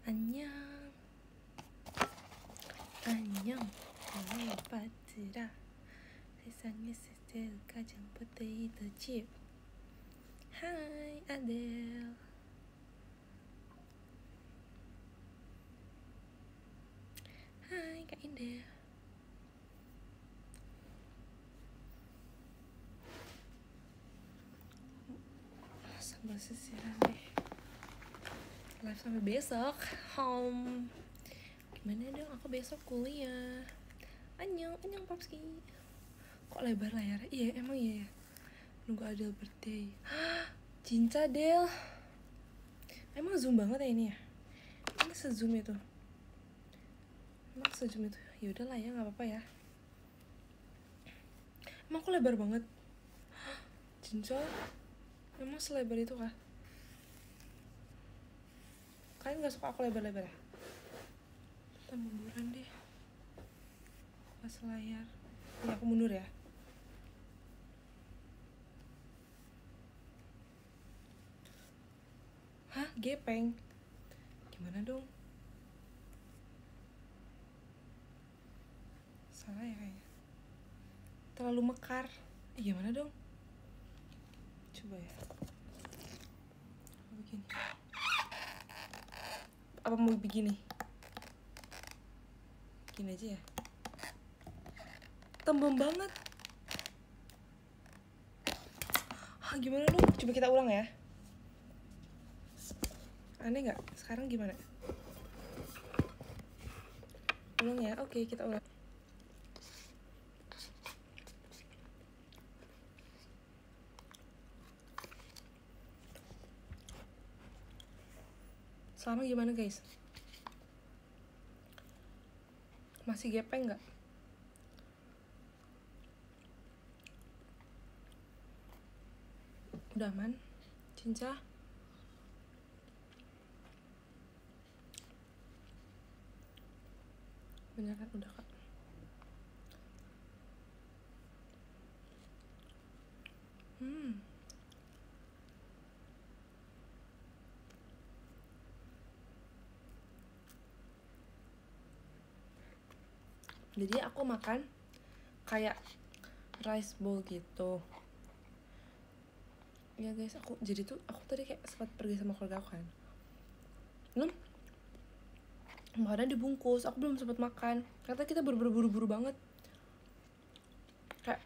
안녕. 안녕. 나의 바트라. 세상에서 제일 가장 포테이토 칩. Hi, Adele. Hai Kak Indah. Sambil sisiran deh. Live sampai besok. Home. Gimana dong? Aku besok kuliah. Annyeong Papski. Kok lebar layarnya? Iya, emang iya ya. Nunggu Adele birthday. Cinta Del. Emang zoom banget ya ini ya? Ini se-zoom itu. Emang se-zoom itu. Ya udahlah ya, nggak apa-apa ya. Emang aku lebar banget. Cincol. Emang selebar itu kah? Kalian nggak suka aku lebar-lebar ya? Kita munduran deh. Pas layar. Ya aku mundur ya. Hah? Gepeng? Gimana dong? Salah ya kayaknya. Terlalu mekar. Gimana dong? Coba ya. Begini. Apa mau begini? Gini aja ya. Tembem banget. Gimana dong? Coba kita ulang ya. Aneh nggak? Sekarang gimana? Ulang ya? Oke, kita ulang. Sekarang gimana guys? Masih gepeng nggak? Udah aman? Cinca? Bener kan? Udah kak. Jadi aku makan kayak rice bowl gitu. Ya guys, aku tadi kayak sempat pergi sama keluarga aku kan. Makanan dibungkus, aku belum sempat makan. Karena kita buru-buru banget. Kayak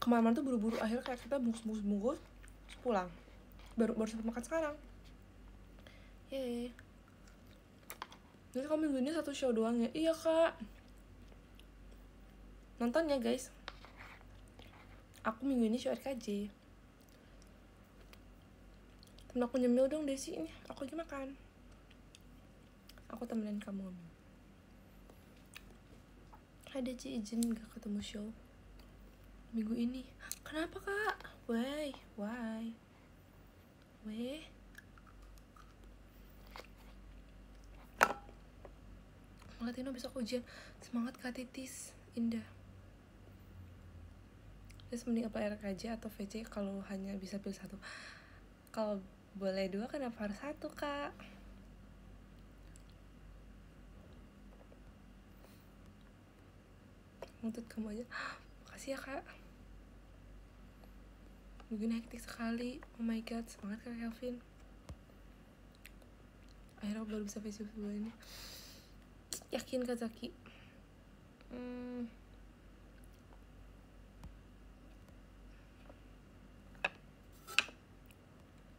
kemana-mana tuh buru-buru. Akhirnya kayak kita bungkus, terus pulang. Baru sempat makan sekarang. Yeay. Jadi kamu minggu ini 1 show doang ya? Iya kak. Nonton ya guys. Aku minggu ini show RKJ. Temen aku nyemil dong Desi ini. Aku lagi makan. Aku temenin kamu. Ada Ci izin gak ketemu show minggu ini. Kenapa kak? Why? Semangat Tino, besok ujian. Semangat Kak Titis Indah. Terus mending apa RKJ atau VC kalau hanya bisa pilih satu? Kalau boleh 2 kenapa harus 1 kak? Nuntut kamu aja. Makasih ya kak. Mungkin hektik sekali. Oh my god, semangat kak Kelvin. Akhirnya aku baru bisa Facebook bulan ini. Yakin kak Zaki?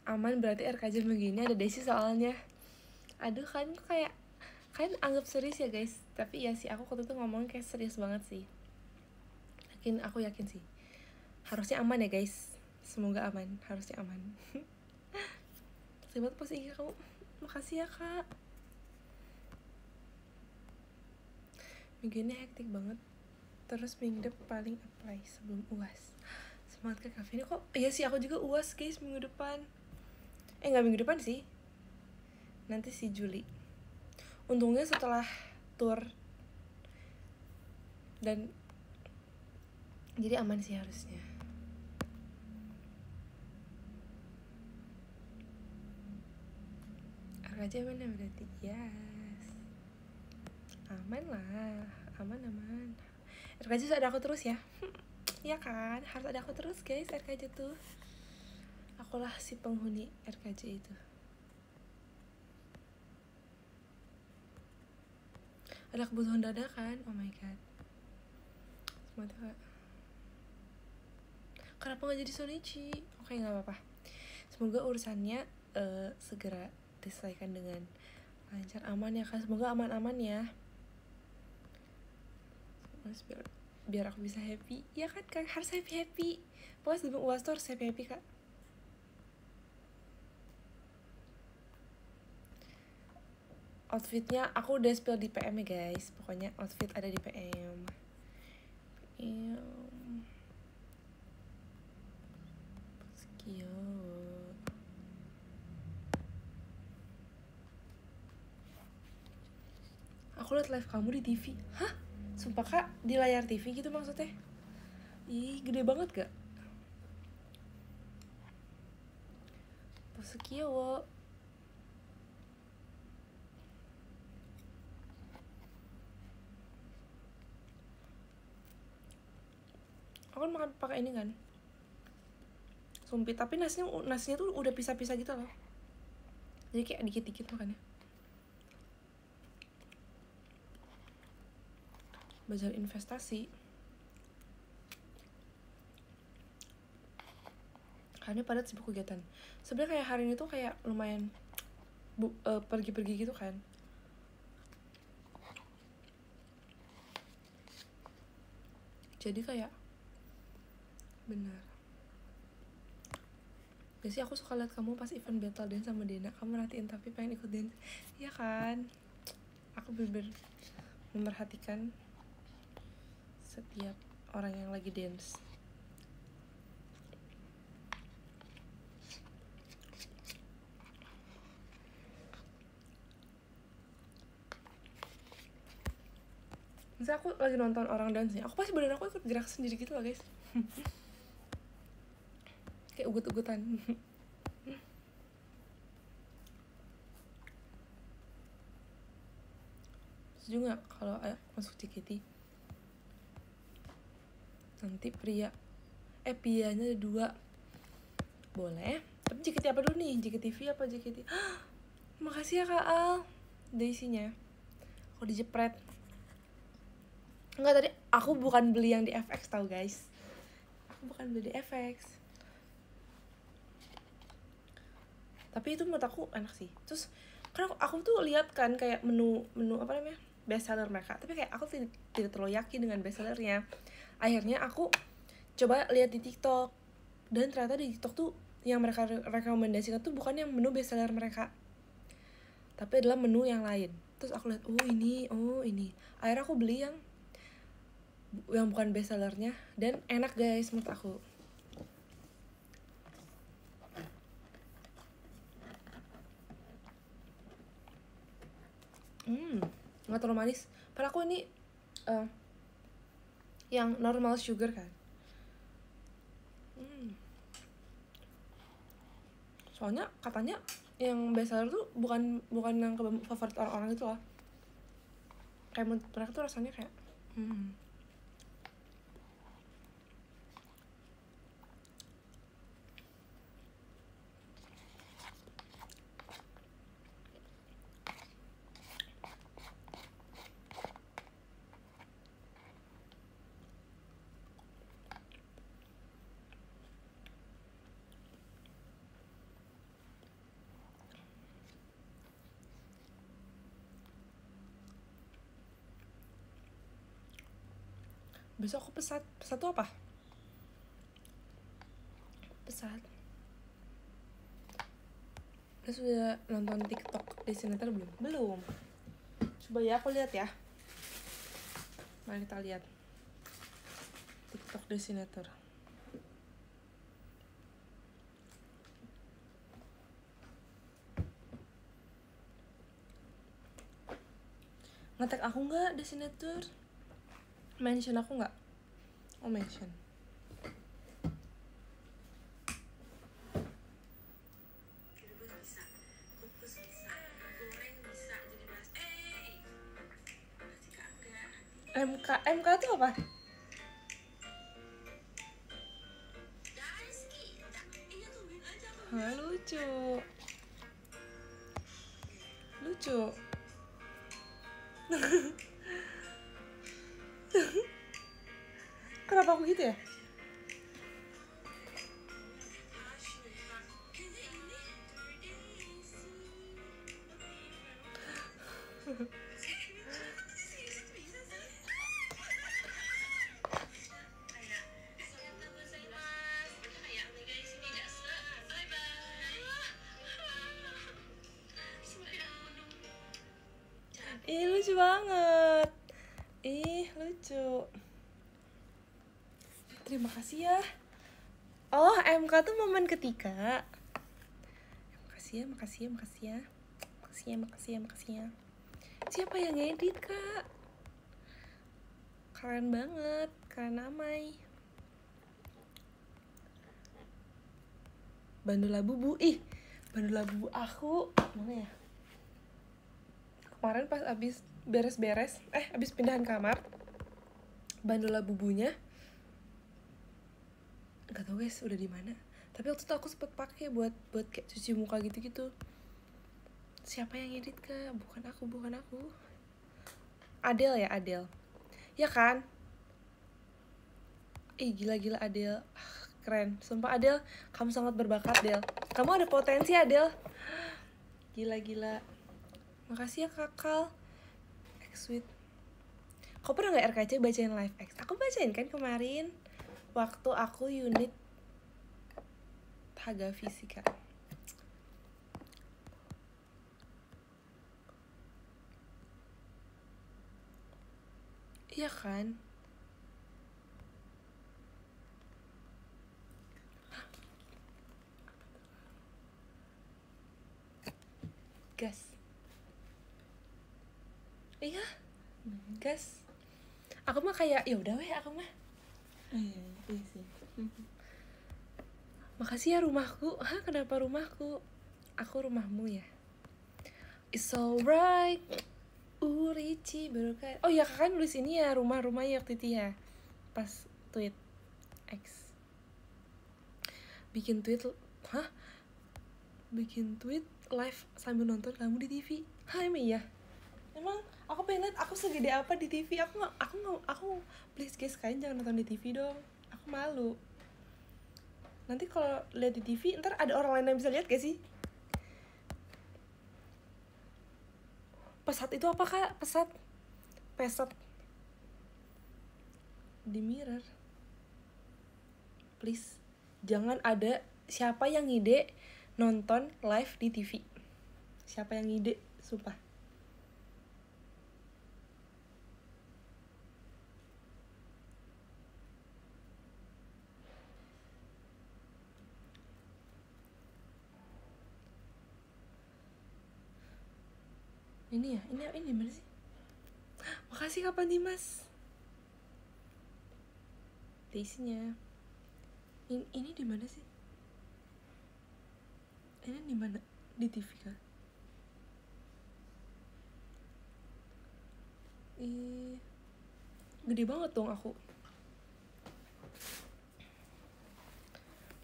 Aman berarti RKJ begini ada Desi soalnya. Aduh kan kayak anggap serius ya guys. Tapi ya sih aku waktu itu ngomong kayak serius banget sih. Aku yakin sih. Harusnya aman ya guys. Semoga aman, harusnya aman. Terima kasih IG kamu. Makasih ya kak. Minggu ini hektik banget. Terus minggu depan paling apply sebelum UAS. Semangat ke kafe ini kok. Iya sih aku juga UAS guys minggu depan. Nggak minggu depan sih. Nanti si Juli. Untungnya setelah tour. Dan jadi aman sih harusnya. RKJ mana berarti? Ya. Aman lah, aman. RKJ ada aku terus ya. Ya kan, harus ada aku terus guys. RKJ tuh akulah si penghuni RKJ itu. Ada kebutuhan dadakan, oh my god. Semangat kak. Kenapa gak jadi Sonichi? Oke, gak apa-apa. Semoga urusannya segera diselesaikan dengan lancar, aman ya kak. Semoga aman-aman ya. Biar aku bisa happy. Ya kan kak, harus happy. Pokoknya sebelum UAS tuh harus happy kak. Outfitnya aku udah spill di PM ya guys. Pokoknya outfit ada di PM. Aku liat live kamu di TV. Hah? Sumpah kak, di layar TV gitu maksudnya? Ih, gede banget gak? Posekiyo wo. Aku kan makan pakai ini kan, sumpit, tapi nasinya tuh udah pisah-pisah gitu loh. Jadi kayak dikit-dikit makannya. Bazar investasi. Hari ini padat sibuk kegiatan. Sebenarnya kayak hari ini tuh kayak lumayan pergi-pergi gitu kan. Jadi kayak benar. Biasanya aku suka liat kamu pas event battle dance sama Dena. Kamu merhatiin tapi pengen ikut dance. Iya kan? Aku bener-bener memerhatikan setiap orang yang lagi dance. Misalnya aku lagi nonton orang dance nih, aku pasti badan aku ikut gerak sendiri gitu loh guys. Kayak ugut-ugutan. Setuju gak kalau masuk JKT nanti pianya ada 2? Boleh, tapi JKT apa dulu nih? JKT-V apa JKT? Makasih ya Kak Al Daisy-nya. Aku dijepret. Enggak, tadi aku bukan beli yang di FX tau guys. Aku bukan beli di FX. Tapi itu menurut aku enak sih. Terus karena aku tuh lihat kan kayak menu apa namanya, best seller mereka, tapi kayak aku tidak terlalu yakin dengan best sellernya. Akhirnya aku coba lihat di TikTok, dan ternyata di TikTok tuh yang mereka rekomendasikan tuh bukan yang menu best seller mereka, tapi adalah menu yang lain. Terus aku lihat, oh ini. Akhirnya aku beli yang bukan best sellernya, dan enak guys menurut aku. Nggak terlalu manis. Padahal aku ini yang normal sugar kan. Soalnya katanya yang best seller tuh bukan yang favorit orang-orang gitu loh. Kayak mereka tuh rasanya kayak besok aku pesat tuh apa? Pesat. Terus udah nonton TikTok Desinator belum? Belum. Coba ya aku lihat ya. Mari kita lihat TikTok Desinator. Nge-tag aku nggak Desinator? Mention aku nggak? Oh mention. MK tuh apa? Hah, lucu. Kenapa aku gitu ya? Ih, lucu banget. Ih, lucu. Terima kasih ya. Oh, MK tuh momen ketika. Makasih ya. Siapa yang ngedit, Kak? Keren banget, keren amai. Bandula bubu, Bandula bubu aku mana ya? Kemarin pas abis beres-beres, abis pindahan kamar, bandula bubunya nggak tahu guys udah di mana. Tapi waktu itu aku sempet pakai buat kayak cuci muka gitu. Siapa yang edit, Kak? Bukan aku. Adele ya kan? Gila Adele. Keren, sumpah Adele, kamu sangat berbakat, Del. Kamu ada potensi, Adele. Gila. Makasih ya, Kakal. X-Sweet. Kau pernah gak RKC bacain live X? Aku bacain kan kemarin waktu aku unit Haga Fisika. Iya kan? Gas. Iya. Gas. Aku mah kayak ya udah weh aku mah. Iya sih. Makasih ya rumahku. Hah, kenapa rumahku? Aku rumahmu ya. It's alright. Urici berkait. Oh ya, kakak nulis ini ya, rumah-rumah ya waktu itu ya. Pas tweet X. Bikin tweet live sambil nonton kamu di TV. Hai Mia. Emang aku pengen lihat aku segede apa di TV. Aku please guys, kalian jangan nonton di TV dong. Aku malu. Nanti kalau lihat di TV ntar ada orang lain yang bisa lihat gak sih? Pesat itu apa, Kak? Pesat di mirror. Please, jangan ada siapa yang ngide nonton live di TV. Siapa yang ngide, sumpah. Ini mana sih? Makasih Kapan Dimas. Isinya. Ini di mana sih? Ini di mana? Di TV kah? Gede banget dong aku.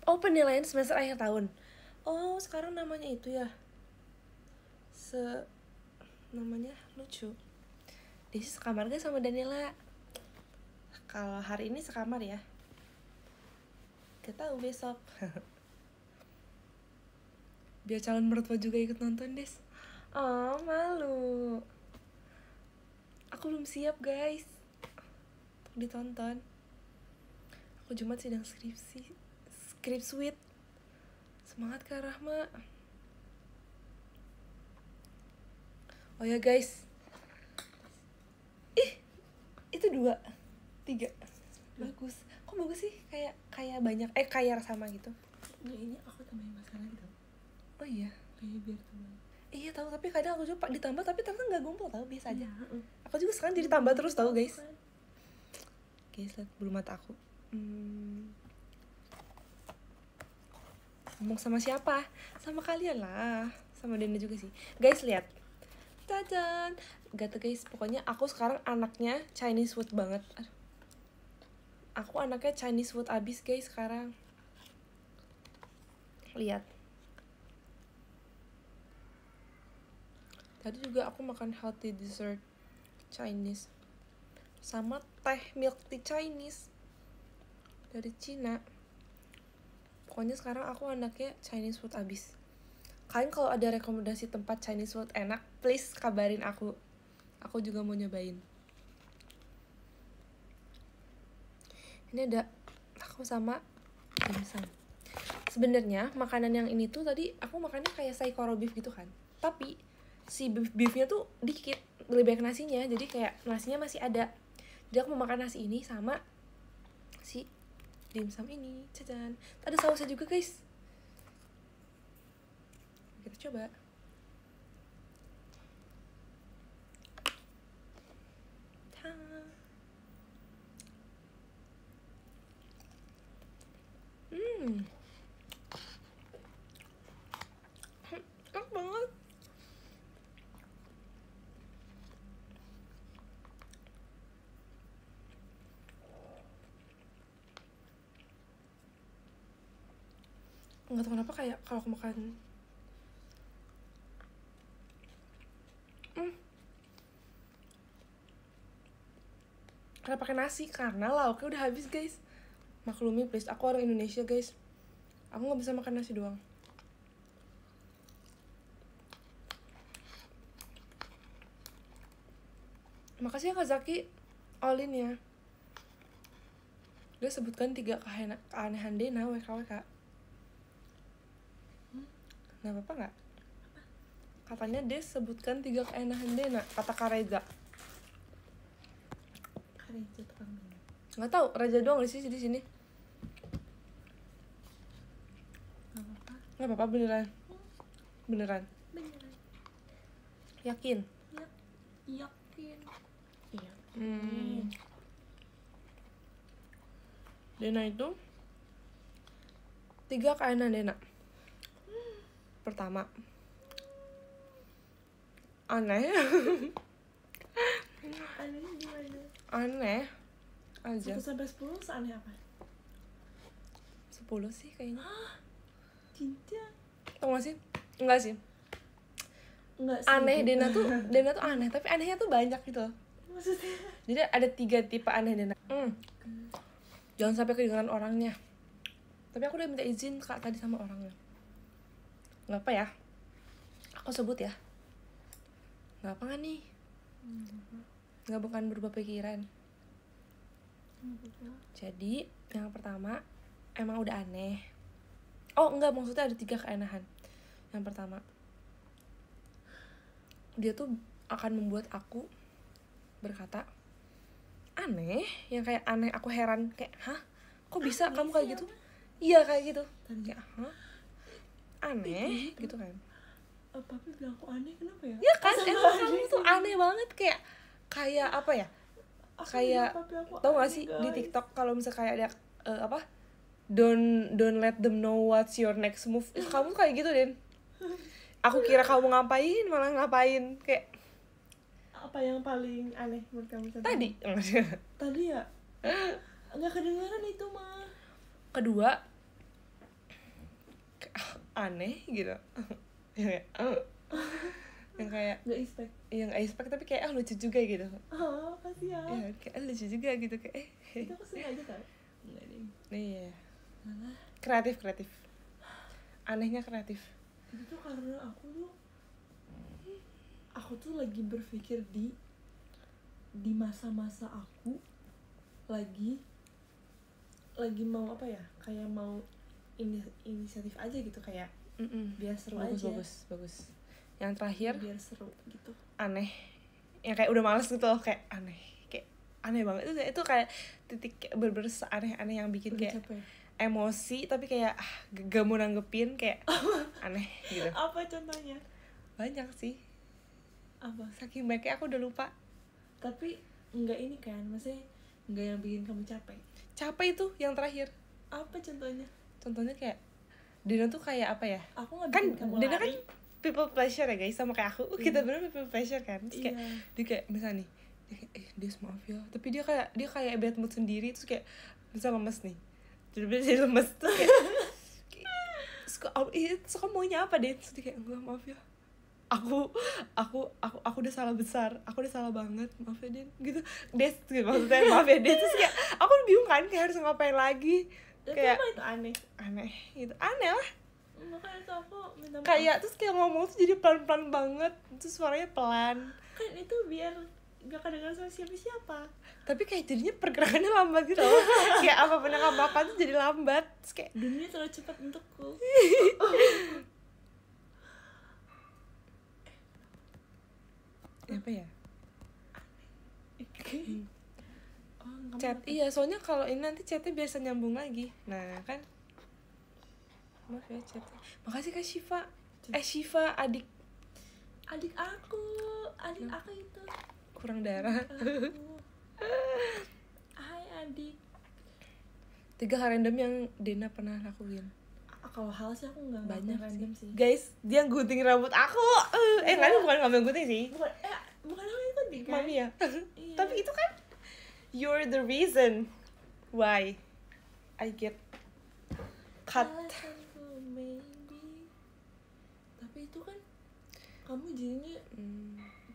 Oh, penilaian semester akhir tahun. Oh, sekarang namanya itu ya. Namanya lucu. Dia sekamar gak sama Daniela? Kalau hari ini sekamar ya. Gak tahu besok. Biar calon mertua juga ikut nonton, Des. Oh, malu. Aku belum siap, guys, untuk ditonton. Aku Jumat sidang Script Sweet. Semangat Kak Rahma. Oh ya guys. Itu 2, 3. Bagus. Kok bagus sih? Kayak banyak kayak sama gitu. Nah, ini aku tambahin masalah gitu. Oh iya. Kayak biar tambah. Iya tahu, tapi kadang aku juga ditambah tapi ternyata nggak gumpal tahu, biasa aja. Aku juga sekarang jadi tambah terus tahu guys. Guys, lihat bulu mata aku. Ngomong sama siapa? Sama kalian lah. Sama Denda juga sih. Guys, lihat. Dadan. Gak tau guys, pokoknya aku sekarang anaknya Chinese food banget. Aduh. Aku anaknya Chinese food abis guys sekarang. Lihat. Tadi juga aku makan healthy dessert Chinese. Sama teh milk tea Chinese. Dari Cina. Pokoknya sekarang aku anaknya Chinese food abis. Kalian kalau ada rekomendasi tempat Chinese food enak, please kabarin aku. Aku juga mau nyobain. Ini ada aku sama dimsum. Sebenarnya makanan yang ini tuh tadi aku makannya kayak saikoro beef gitu kan. Tapi si beefnya tuh dikit, lebih banyak nasinya. Jadi kayak nasinya masih ada. Jadi aku mau makan nasi ini sama si dimsum ini. Cacan. Ada sausnya juga guys. Kita coba. Enak banget. Nggak tahu kenapa kayak kalau aku makan karena pakai nasi karena lauknya udah habis guys. Maklumi please, aku orang Indonesia guys. Aku nggak bisa makan nasi doang. Makasih ya Kak Zaki, all in ya. Dia sebutkan 3 keanehan Dena WKWK. Nggak apa-apa nggak? Katanya dia sebutkan 3 keanehan Dena, kata Kak Reza. Itu tukang minum. Nggak tahu, Raja doang di sini. Nggak apa-apa beneran. Beneran. Yakin? Yakin. Iya. Dena itu 3 keanehan Dena. Pertama, aneh. Anehnya gimana? Aneh aja. 1 sampai 10 seaneh apa? 10 sih kayaknya. Cinta. Tau gak sih? Enggak sih. Enggak sih. Aneh, Dena tuh aneh, tapi anehnya tuh banyak gitu. Maksudnya? Jadi ada 3 tipe aneh Dena. Jangan sampai kedengeran orangnya. Tapi aku udah minta izin Kak tadi sama orangnya. Nggak apa ya? Aku sebut ya. Nggak apa nggak nih? Nggak bukan berubah pikiran. Jadi yang pertama emang udah aneh. Oh enggak, maksudnya ada 3 keanehan. Yang pertama, dia tuh akan membuat aku berkata aneh, yang kayak aneh, aku heran kayak hah, kok bisa kamu kayak gitu? Iya kayak gitu. Kayak hah, aneh gitu kan. Papi bilang aku aneh, kenapa ya? Ya kan, emang kamu tuh aneh banget, kayak apa ya? Kayak tau gak sih di TikTok kalau misalnya kayak ada apa? Don't let them know what's your next move. Kamu kayak gitu, Den. Aku kira kamu ngapain, malah ngapain. Kayak apa yang paling aneh menurut kamu tadi? Tadi ya? Nggak kedengaran itu mah. Kedua, aneh gitu. Yang kayak nggak expect tapi kayak lucu juga gitu. Kasih ya. Ya kayak lucu juga gitu kayak itu aku sengaja tau. Enggak deh. Iya. Kreatif. Anehnya kreatif. Itu tuh karena aku tuh lagi berpikir di masa-masa aku lagi mau apa ya, kayak mau inisiatif aja gitu, kayak biar seru aja. Bagus. Yang terakhir biar seru gitu. Aneh. Yang kayak udah males gitu loh, kayak aneh banget. Itu kayak titik bener-bener aneh-aneh yang bikin udah kayak capek. Emosi tapi kayak gak mau nanggepin, kayak aneh gitu. Apa contohnya? Banyak sih. Apa? Saking banyaknya aku udah lupa. Tapi enggak ini kan, maksudnya enggak yang bikin kamu capek. Capek itu yang terakhir. Apa contohnya? Contohnya kayak Dena tuh kayak apa ya? Aku nggak Kan bikin kamu Dena lari. people pleasure ya guys, sama kayak aku. Kita bener people pleasure kan. Terus kayak Iya. dia kayak misalnya nih, dia kayak dia maaf ya, tapi dia kayak bad mood sendiri. Terus kayak misal lemes nih, jadi lemes terus kayak terus kamu maunya apa deh? Terus dia kayak enggak, maaf ya, aku udah salah besar, aku udah salah banget, maaf ya Den, gitu. Des gitu, maksudnya maaf ya Des. Terus kayak aku bingung kan kayak harus ngapain lagi. Tapi Kayak emang itu aneh gitu, aneh lah. makanya tuh aku minta maaf. Kayak terus kayak ngomong tuh jadi pelan-pelan banget, terus suaranya pelan, Kan itu biar gak kedengeran sama siapa-siapa. tapi kayak jadinya pergerakannya lambat gitu loh. Kayak apa-apa yang kamu lakukan tuh jadi lambat. Terus kayak Dunia terlalu cepat untukku. apa ya, Oh, chat. Iya, soalnya kalau ini nanti chatnya biasa nyambung lagi. Nah kan, maaf ya chatnya. Makasih Kak Syifa. Syifa adik adik aku itu kurang darah. aku. Hai adik. 3 hal random yang Dena pernah lakuin. Kalau hal sih aku nggak Banyak random sih. Guys, dia gunting rambut aku. Nggak, bukan ngambil gunting sih, Bukan hal itu nih kan? Mami ya. Iya. Tapi itu kan you're the reason why I get cut. Alasanku maybe. Tapi itu kan kamu jadinya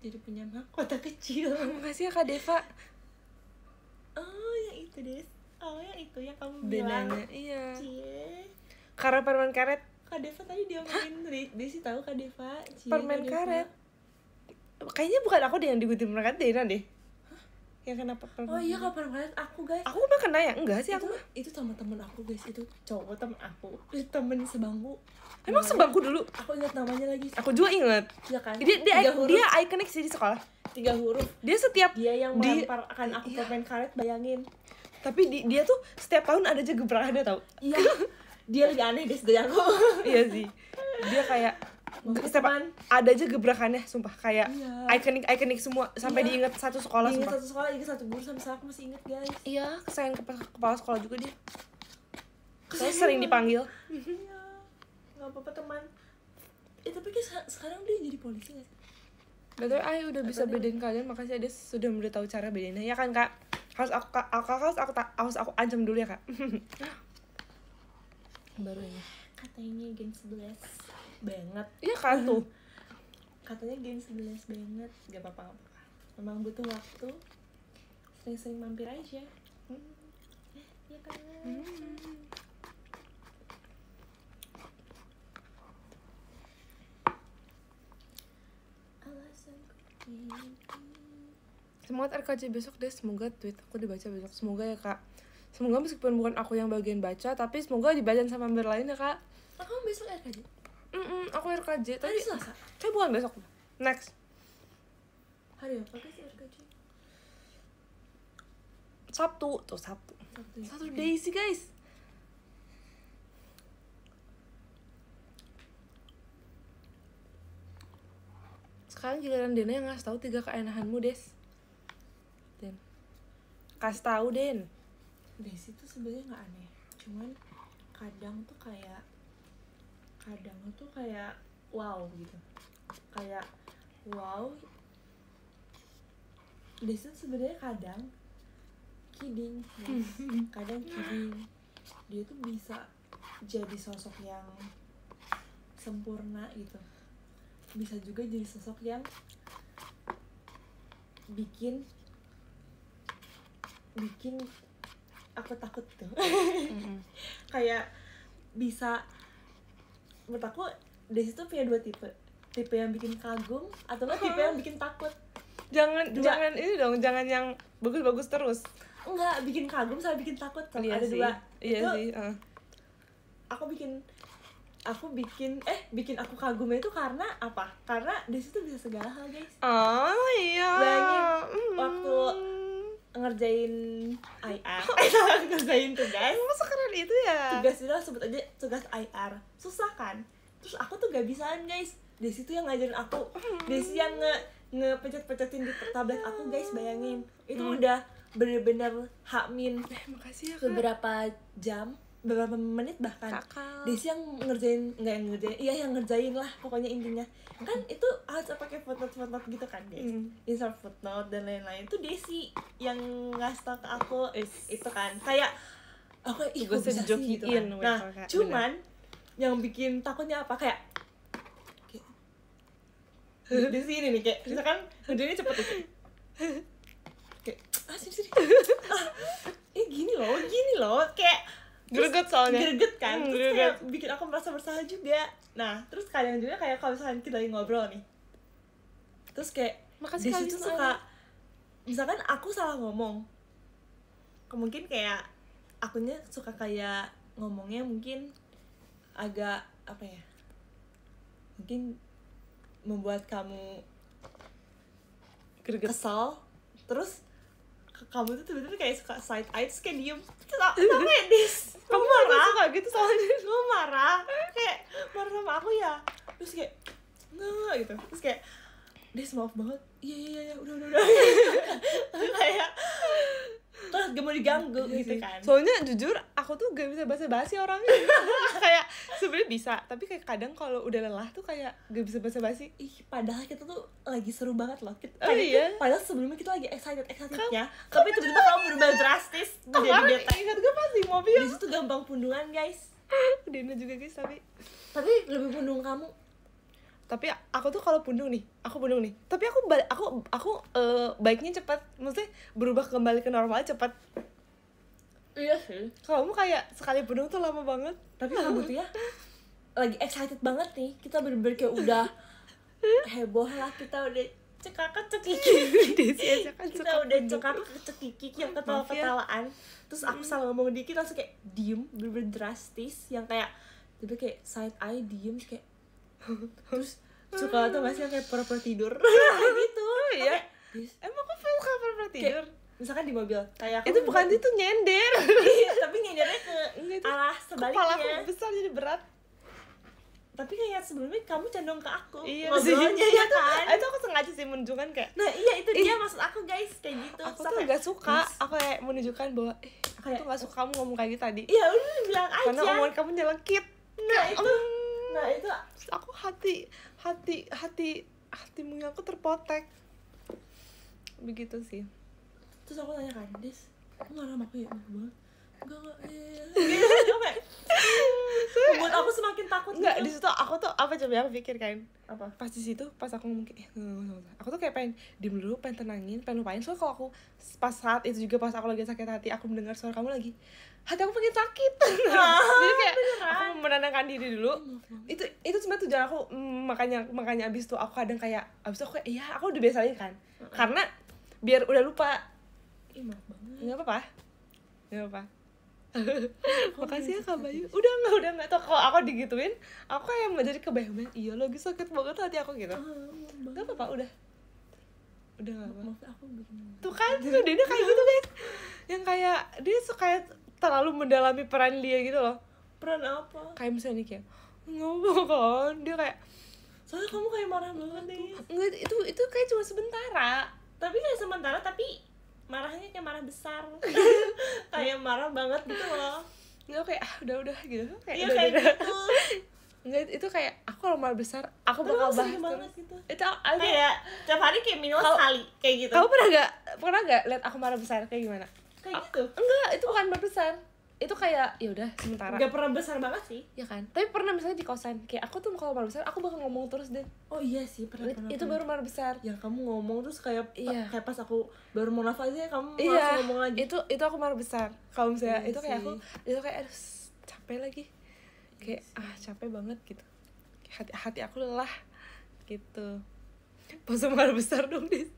jadi punya mahkota kecil. Makasih ya Kak Deva. Oh yang itu Des. Oh yang itu yang kamu bilang. Benanya, iya. Cie. Karena permen karet. Kak Deva tadi dia ngomongin Desi tahu Kak Deva. Cie, Permen Kak Deva. karet. Kayaknya bukan aku deh yang digunting permen karet, Dena deh. Yang kenapa permen? Oh iya Kak permen karet aku guys. Aku mah kena ya? Enggak sih aku mah. Itu teman-teman aku guys, itu cowok temen aku. Itu temen sebangku. Emang Namanya- sebangku dulu. Aku ingat namanya lagi. Aku juga inget. Iya kan? Dia 3 huruf. dia ikonik sih di sekolah. 3 huruf. Dia setiap Dia yang di- melemparkan aku Iya. permen karet, bayangin. tapi dia tuh setiap tahun ada aja gebrakannya tau. Iya. Dia lebih aneh Des dari aku. Iya sih. Dia kayak setiap Teman. ada aja gebrakannya, sumpah kayak Iya. ikonik semua sampai Iya. diingat satu sekolah Ingat sumpah. satu sekolah, ingat satu guru, sampai sekarang aku masih ingat guys. Iya, kesayangan kepala sekolah juga dia. Saya sering dipanggil. Iya. Gak apa-apa teman. Tapi kayak sekarang dia jadi polisi gak sih? Betul, udah bisa bedain kalian. Makasih Ades sudah memberitahu cara bedainnya. Ya kan Kak? Harus aku ancam dulu ya Kak. Baru ini. Katanya Gen 11 banget. Iya kan tuh. Katanya Gen 11 banget. Gak apa-apa. Memang butuh waktu. Sering-sering mampir aja. Ya kan? Alasanku Semangat RKJ besok deh, semoga tweet aku dibaca besok. Semoga ya Kak. Semoga meskipun bukan aku yang bagian baca, tapi semoga dibacain sama member lain ya Kak. kamu besok RKJ? Aku RKJ, tapi Hari Selasa? kayak bukan besok. Next. Hari apa sih RKJ? Sabtu. Tuh Sabtu. Sabtu ya? Saturday sih guys. Sekarang giliran Dena yang ngasih tahu 3 keanehanmu, Des. Den. Kasih tahu, Den. Desi tuh sebenarnya nggak aneh, cuman kadang tuh kayak wow gitu, kayak wow. Desi tuh sebenarnya kadang kidding, guys. Kadang kidding. Dia tuh bisa jadi sosok yang sempurna gitu, bisa juga jadi sosok yang bikin aku takut tuh. Kayak bisa, menurut aku Desi tuh punya 2 tipe yang bikin kagum atau nggak tipe yang bikin takut. Jangan Dua. jangan ini dong, jangan yang bagus-bagus terus. Enggak, bikin kagum sama bikin takut tuh. Iya Ada sih. 2 Iya itu. sih. Bikin aku kagumnya itu karena apa? Karena Desi tuh bisa segala hal guys. Oh iya. Bayangin waktu ngerjain IR, ngerjain tugas. Emang sekeren itu ya? Tugas itu sebut aja tugas IR, susah kan? Terus aku tuh gak bisaan guys. Desi tuh yang ngajarin aku. Desi yang ngepencet-pencetin di tablet aku guys, bayangin. Itu udah bener-bener hakmin Makasih ya Kak. beberapa jam beberapa menit bahkan. Kakak. Desi yang ngerjain lah pokoknya intinya. Kan itu harus pakai footnote gitu kan guys. Insert footnote dan lain-lain itu Desi yang ngasih tau ke aku itu kan. Kayak aku ih kok bisa sih gitu kan. Nah, cuman yang bikin takutnya apa kayak di sini nih kayak misalkan ngerjainnya cepet gitu. Kayak sini gini loh kayak greget soalnya greget kan terus greget. kayak bikin aku merasa bersalah juga. Nah terus kadang juga kayak kalau misalkan kita lagi ngobrol nih terus kayak makasih di situ suka misalkan aku salah ngomong mungkin kayak akunya suka kayak ngomongnya mungkin agak apa ya mungkin membuat kamu greget kesal terus kamu tuh tiba-tiba kayak suka side eye terus kayak diem terus apa ya Dis kamu marah suka gitu soalnya kamu marah kayak marah sama aku ya terus kayak nggak gitu terus kayak Des maaf banget iya udah kayak terus gak mau diganggu gitu kan soalnya jujur aku tuh gak bisa basa-basi orangnya kayak sebenarnya bisa tapi kayak kadang kalau udah lelah tuh kayak gak bisa basa-basi. Padahal kita tuh lagi seru banget loh iya padahal sebelumnya kita lagi excitednya tapi tiba-tiba kamu berubah drastis menjadi bete. Ingat gue pas di mobil di situ gampang pundungan guys. Dina juga guys tapi lebih pundung kamu. Tapi aku tuh kalau pundung nih tapi aku baiknya cepat maksudnya berubah kembali ke normal cepat. Iya sih Kamu kayak sekali pundung tuh lama banget. tapi kamu tuh ya lagi excited banget nih kita bener-bener kayak udah heboh lah kita udah cekikik kita udah cekikik yang ketawa-ketawaan terus aku salah ngomong dikit langsung kayak diem bener-bener drastis yang kayak tiba kayak side eye diem kayak terus suka tuh masih kayak pura-pura tidur gitu. Iya emang aku suka pura-pura tidur misalkan di mobil kayak itu bukan itu nyender tapi nyendernya ke arah sebaliknya kepala aku besar jadi berat tapi kayak sebelumnya kamu condong ke aku iya ngobrolnya ya kan itu aku sengaja sih menunjukkan kayak nah iya itu dia maksud aku guys kayak gitu aku tuh gak suka aku kayak menunjukkan bahwa aku tuh gak suka kamu ngomong kayak gitu tadi iya udah bilang aja karena omongan kamu nyelekit nah itu aku hatimu aku terpotek begitu sih. Terus aku tanya kan Des kamu marah sama aku ya banget enggak membuat aku semakin takut enggak di situ aku tuh apa coba yang pikir kan apa pas di situ pas aku ngomong kayak aku tuh kayak pengen diem dulu pengen tenangin pengen lupain soalnya kalau aku pas saat itu juga pas aku lagi sakit hati aku mendengar suara kamu lagi hati aku pengen sakit jadi kayak aku menenangkan diri dulu itu sebenarnya tujuan aku makanya abis itu aku kadang kayak abis itu aku kayak iya aku udah biasa aja kan karena biar udah lupa. Maaf banget nggak apa-apa makasih ya Kak Bayu udah nggak tau kalau aku digituin aku kayak jadi kebayang iya lagi sakit banget hati aku gitu nggak apa-apa udah nggak apa maaf aku bikin tuh kan tuh dia kayak gitu guys yang kayak dia suka kayak terlalu mendalami peran dia gitu loh. peran apa kayak misalnya nih kayak nggak apa kan dia kayak soalnya kamu kayak marah banget deh nggak itu kayak cuma sementara tapi kayak sementara tapi marahnya kayak marah besar kayak marah banget gitu loh nggak kayak udah gitu kayak iya kayak gitu nggak itu kayak aku kalau marah besar aku bakal bahas banget gitu itu kayak tiap hari kayak minimal sekali kayak gitu kamu pernah nggak lihat aku marah besar kayak gimana kayak gitu enggak itu bukan marah besar itu kayak ya udah sementara nggak pernah besar banget sih ya kan tapi pernah misalnya di kosan kayak aku tuh kalau marah besar aku bakal ngomong terus deh oh iya sih pernah itu baru marah besar yang kamu ngomong terus kayak iya. kayak pas aku baru mau nafas aja kamu iya. langsung ngomong lagi itu aku marah besar kalau misalnya iya itu kayak sih. aku itu kayak aduh capek lagi kayak capek banget gitu hati aku lelah gitu pas marah besar dong Dis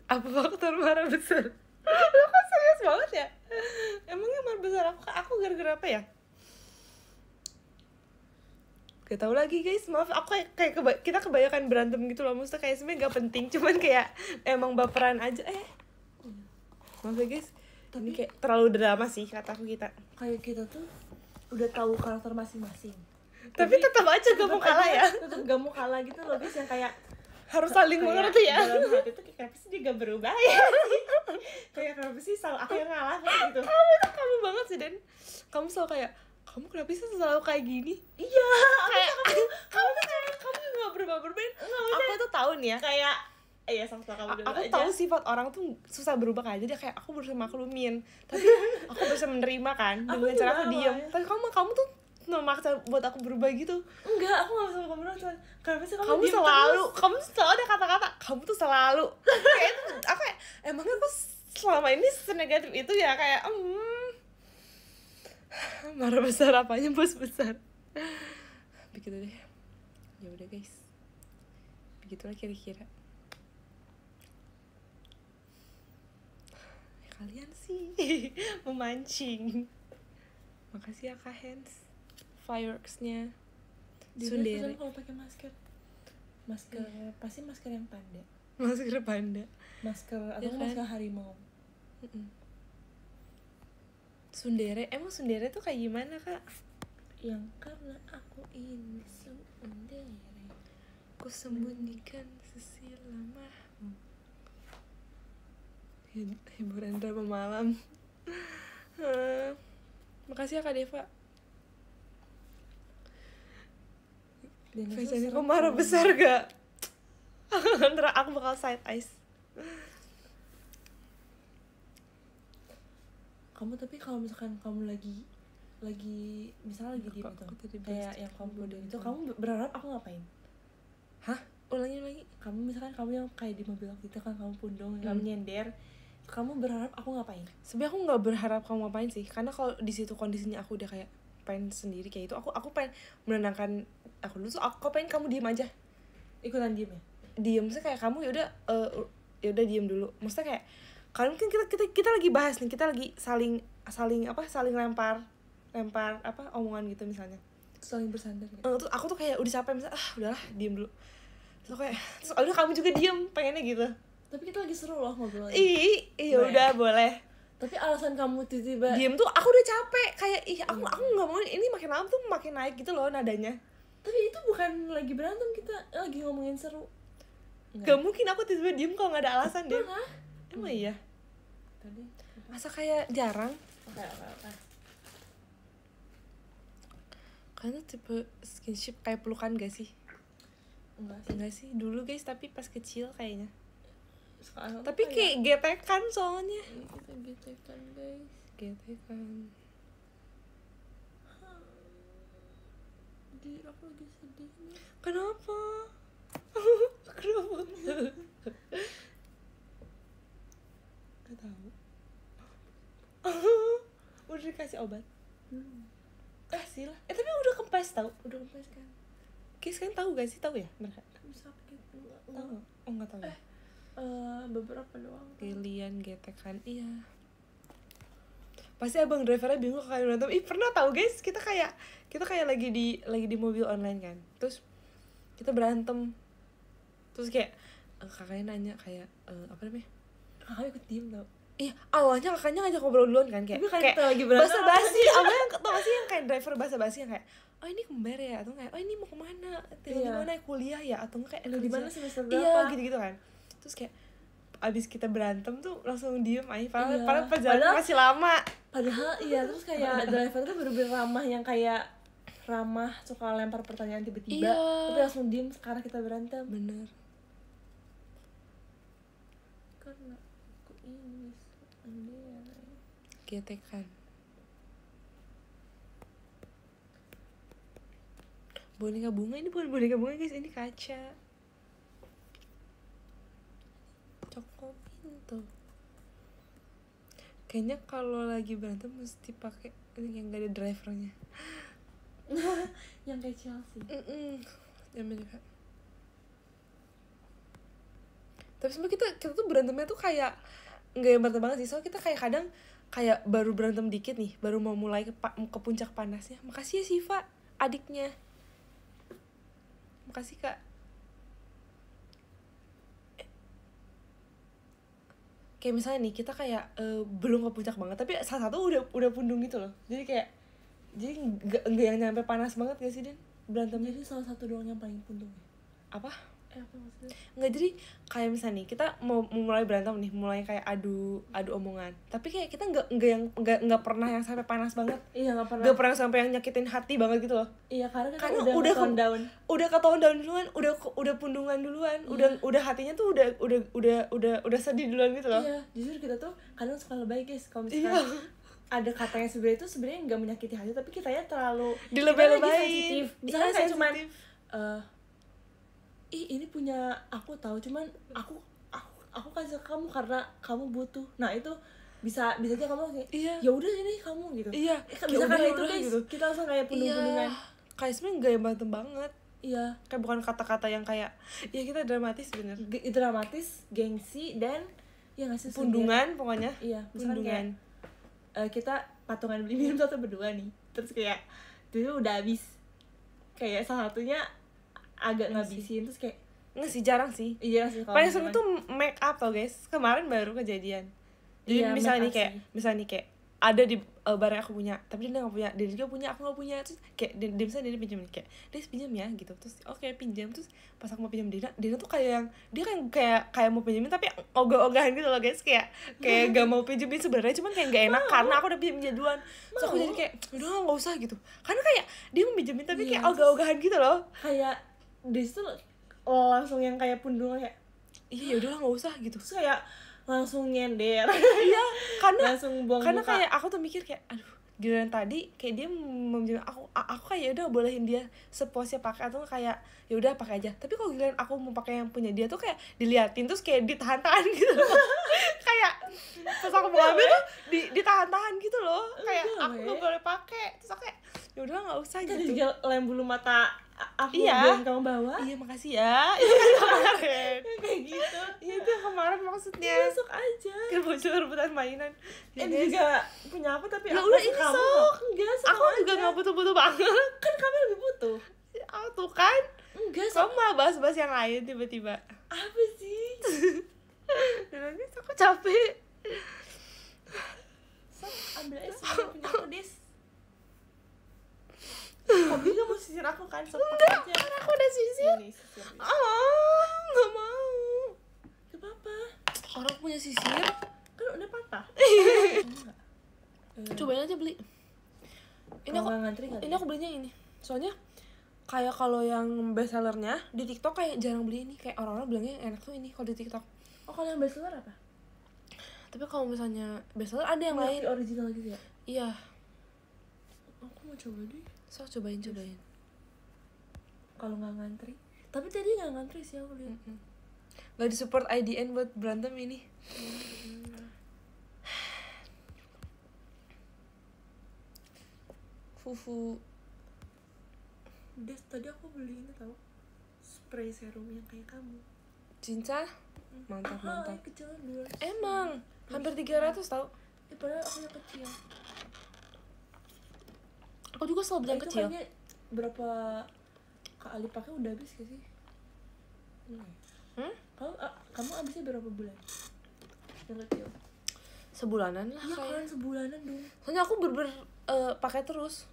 apa faktor marah besar lo kok serius banget ya emangnya marah besar aku gara-gara apa ya gak tau lagi guys maaf aku kayak kita kebanyakan berantem gitu loh maksudnya kayak sebenarnya gak penting cuman kayak emang baperan aja maaf ya guys tapi kayak terlalu drama sih kata aku kita kayak kita tuh udah tahu karakter masing-masing tapi tetap aja gak mau kalah ya tetap gak mau kalah gitu loh guys yang kayak harus saling mengerti ya dalam hati tuh kayak kenapa sih dia gak berubah ya kayak kenapa sih selalu aku yang ngalah gitu. Kamu banget sih Dan, kamu selalu kayak, kamu kenapa sih selalu kayak gini? Iya, Kayak kamu juga gak berubah-berubah. Aku tuh tahu nih ya, kayak iya sama kamu dulu aku aja. tahu sifat orang tuh susah berubah kan, jadi kayak aku berusaha maklumin, tapi aku bisa menerima kan dengan cara aku diem. Tapi kamu tuh memaksa buat aku berubah gitu. Enggak, aku gak sama kamu doang, cuman kenapa sih Kamu diem selalu, terus? kamu selalu ada kata-kata, kamu tuh selalu kayak itu, aku kayak, emangnya aku selama ini senegatif itu ya, kayak marah besar apanya bos besar. Begitu deh. Ya udah guys, begitulah kira-kira. Kalian sih memancing. Makasih ya Kak Hans, fireworksnya. Sundere kalau pakai masker pasti masker yang panda, masker panda, masker atau Ya kan? masker harimau. Sundere, emang Sundere tuh kayak gimana Kak? Yang karena aku ini sundere, Ku sembunyikan sesilamamu. Hiburan drama malam. Makasih ya Kak Deva. Faisal kok marah besar gak? Ntar aku bakal side eyes. Kamu tapi kalau misalkan kamu lagi misalnya lagi diem Aku tadi itu kayak bahas yang kamu bodoh diem itu, itu. kamu berharap aku ngapain? Hah? Ulangi. Kamu misalkan kamu yang kayak di mobil waktu itu kan, kamu pundung, kamu nyender, kamu berharap aku ngapain? Sebenarnya aku nggak berharap kamu ngapain sih, karena kalau di situ kondisinya aku udah kayak pengen sendiri kayak itu, aku pengen menenangkan aku dulu. So aku pengen kamu diem aja, Ikutan diem ya? diem sih kayak kamu yaudah diem dulu. Maksudnya kayak kan kita lagi bahas nih, kita lagi saling lempar apa omongan gitu misalnya. Saling bersandar ya? Terus aku tuh kayak udah capek misalnya, udahlah diem dulu. Terus udah kamu juga diem, pengennya gitu. Tapi kita lagi seru loh ngobrolnya. Iya udah boleh. Tapi alasan kamu tiba-tiba Diem tuh aku udah capek, kayak aku nggak mau ini makin lama tuh makin naik gitu loh nadanya. tapi itu bukan lagi berantem, kita lagi ngomongin seru. Gak mungkin aku tiba-tiba diem kalau nggak ada alasan deh. Mana? Emang iya? Tadi Masa kayak jarang? oke. Kalian tuh tipe skinship kayak pelukan gak sih? Enggak sih, dulu guys, tapi pas kecil kayaknya. Sekarang Tapi kayak getekan soalnya. kita getekan guys. Getekan. Aku lagi sedih nih. Kenapa? Kenapa? Gak tahu. Udah dikasih obat? Kasih lah. Tapi udah kempes tau. Udah kempes kan? Guys kan tahu gak sih? Tahu ya mereka? Sakit enggak? Tahu? Oh nggak tahu ya. Beberapa doang. Gelian getekan, iya. Pasti abang drivernya bingung kalau berantem. Pernah tahu guys, kita kayak lagi di mobil online kan. Terus kita berantem. Terus kayak kakaknya nanya kayak apa namanya? Kakak ikut diem tau. Iya, awalnya kakaknya ngajak ngobrol duluan kan, kayak kita lagi berantem. basa-basi. Awalnya tau gak sih yang kayak driver basa-basi yang kayak, oh ini kembar ya, atau kayak oh ini mau kemana, tinggal di mana, kuliah ya, atau enggak kayak di mana semester berapa? Iya gitu kan. Terus kayak abis kita berantem tuh langsung diem aja, padahal perjalanan masih lama. Padahal iya, terus kayak driver tuh bener-bener ramah, yang kayak ramah, suka lempar pertanyaan tiba-tiba, Iya. tapi langsung diem sekarang kita berantem. Bener. Karena aku ini sendiri. Getekan. Boneka bunga, ini bukan boneka bunga guys, ini kaca. Coko pintu. Kayaknya kalau lagi berantem mesti pakai ini yang gak ada drivernya. Yang kayak Chelsea. Amerika. Tapi sebenernya kita tuh berantemnya tuh kayak nggak yang berantem banget sih, soalnya kita kayak kadang kayak baru berantem dikit nih, baru mau mulai ke puncak panasnya. Makasih ya Siva, adiknya. Makasih Kak. Kayak misalnya nih kita kayak belum ke puncak banget, tapi salah satu udah pundung gitu loh. Jadi nggak yang nyampe panas banget gak sih Den berantemnya? Jadi salah satu doang yang paling pundung ya? Apa? Apa maksudnya? Nggak, jadi kayak misalnya nih kita mau mulai berantem nih, mulai kayak adu omongan, tapi kayak kita nggak pernah yang sampai panas banget, Iya, nggak pernah. nggak pernah sampai yang nyakitin hati banget gitu loh. Iya, karena kita Karena udah tone down. udah ke-tone down duluan, udah pundungan duluan, udah hatinya tuh udah sedih duluan gitu loh. Iya, justru kita tuh kadang suka lebay guys, kalau misalkan ada kata yang sebenarnya itu sebenarnya nggak menyakiti hati, tapi kitanya terlalu Dilebay-lebayin. sensitif. Misalnya Iya, kayak cuman sensitif. ini punya aku tahu, cuman aku kasih ke kamu karena kamu butuh. Nah itu bisa aja kamu kayak Iya. ya udah ini kamu gitu. Iya, Bisa ya karena udah, itu guys gitu. kita langsung kayak pundung-pundungan. Kayak sebenarnya nggak yang berantem banget, Iya, kayak bukan kata-kata yang kayak ya kita dramatis bener, dramatis, gengsi, dan ya nggak sih pundungan pokoknya. iya, misalkan Pundungan. kayak kita patungan beli minum satu berdua nih, terus kayak dulu udah habis, kayak salah satunya agak ngabisin, terus kayak Nggak sih, jarang sih. iya sih kalau Paling sering misalkan- tuh make up tau guys, kemarin baru kejadian. Jadi Iya, misalnya make nih up misalnya nih kayak ada di barang yang aku punya, tapi dia nggak punya, dia juga punya, aku nggak punya, terus kayak dia misalnya dia pinjam kayak dia pinjam ya gitu, terus oke, pinjam, terus pas aku mau pinjam Dina tuh kayak yang dia kan kayak mau pinjemin tapi ogah-ogahan gitu loh guys, kayak gak mau pinjemin sebenarnya, cuman kayak gak enak karena aku udah pinjam duluan, terus aku jadi kayak udah nggak usah gitu, karena kayak dia mau pinjemin tapi kayak Iya, ogah-ogahan gitu loh. kayak di situ langsung yang kayak pundungan kayak Iya, udahlah nggak usah gitu. terus kayak langsung nyender. Iya, karena langsung buang karena muka. kayak aku tuh mikir kayak aduh, giliran tadi kayak dia meminjam aku kayak ya udah bolehin dia sepuasnya pakai, atau kayak ya udah pakai aja, tapi kalau giliran aku mau pakai yang punya dia tuh kayak diliatin terus kayak ditahan-tahan gitu loh. Kayak pas aku mau ambil tuh ditahan-tahan gitu loh, kayak aku nggak boleh pakai, terus aku kayak ya udah nggak usah Tadi gitu. juga lem bulu mata aku Iya. dan kamu bawa. Iya, makasih ya, itu kan kemarin. Kayak gitu. Iya, itu yang kemarin maksudnya. Besok aja. Kan bocor rebutan mainan. Ya, guys. Juga punya apa tapi Ya aku udah, kasih ini kamu. sok. Enggak, Aku juga nggak butuh-butuh banget. kan kamu lebih butuh. Oh, tuh kan. Enggak, sok. Kamu malah bahas-bahas yang lain tiba-tiba. Apa sih? Dan nanti aku capek. Sok, ambil aja semua yang punya aku, Dis. Kamu juga mau sisir aku kan? Sok, Enggak, pakai aja. kan aku udah sisir. Ini sisir. Nggak mau. Gak apa-apa. Orang punya sisir. Kan udah patah. Enggak. Cobain aja beli. Ini Kalau aku nggak ngantri nggak? ini aku belinya ini. Soalnya kayak kalau yang best sellernya di TikTok kayak jarang beli ini. Kayak orang-orang bilangnya yang enak tuh ini kalau di TikTok. Oh, kalau yang best seller apa? Tapi kalau misalnya best seller ada yang lain. Yang original gitu ya? Iya. Aku mau coba deh. So, cobain. Kalau nggak ngantri. Tapi tadi nggak ngantri sih aku lihat. Gak disupport IDN buat berantem ini. Fufu. Des, tadi aku beli ini tau, spray serum yang kayak kamu. Cinta? Mantap. Kecil dulu. Emang hampir 300 tau. Padahal aku yang kecil. Aku juga selalu beli yang Itu kecil. kayaknya berapa kali pakai udah habis gak sih? Kamu habisnya berapa bulan? Yang kecil. Sebulanan lah Iya kayak. kan, sebulanan dong. Soalnya aku pakai terus.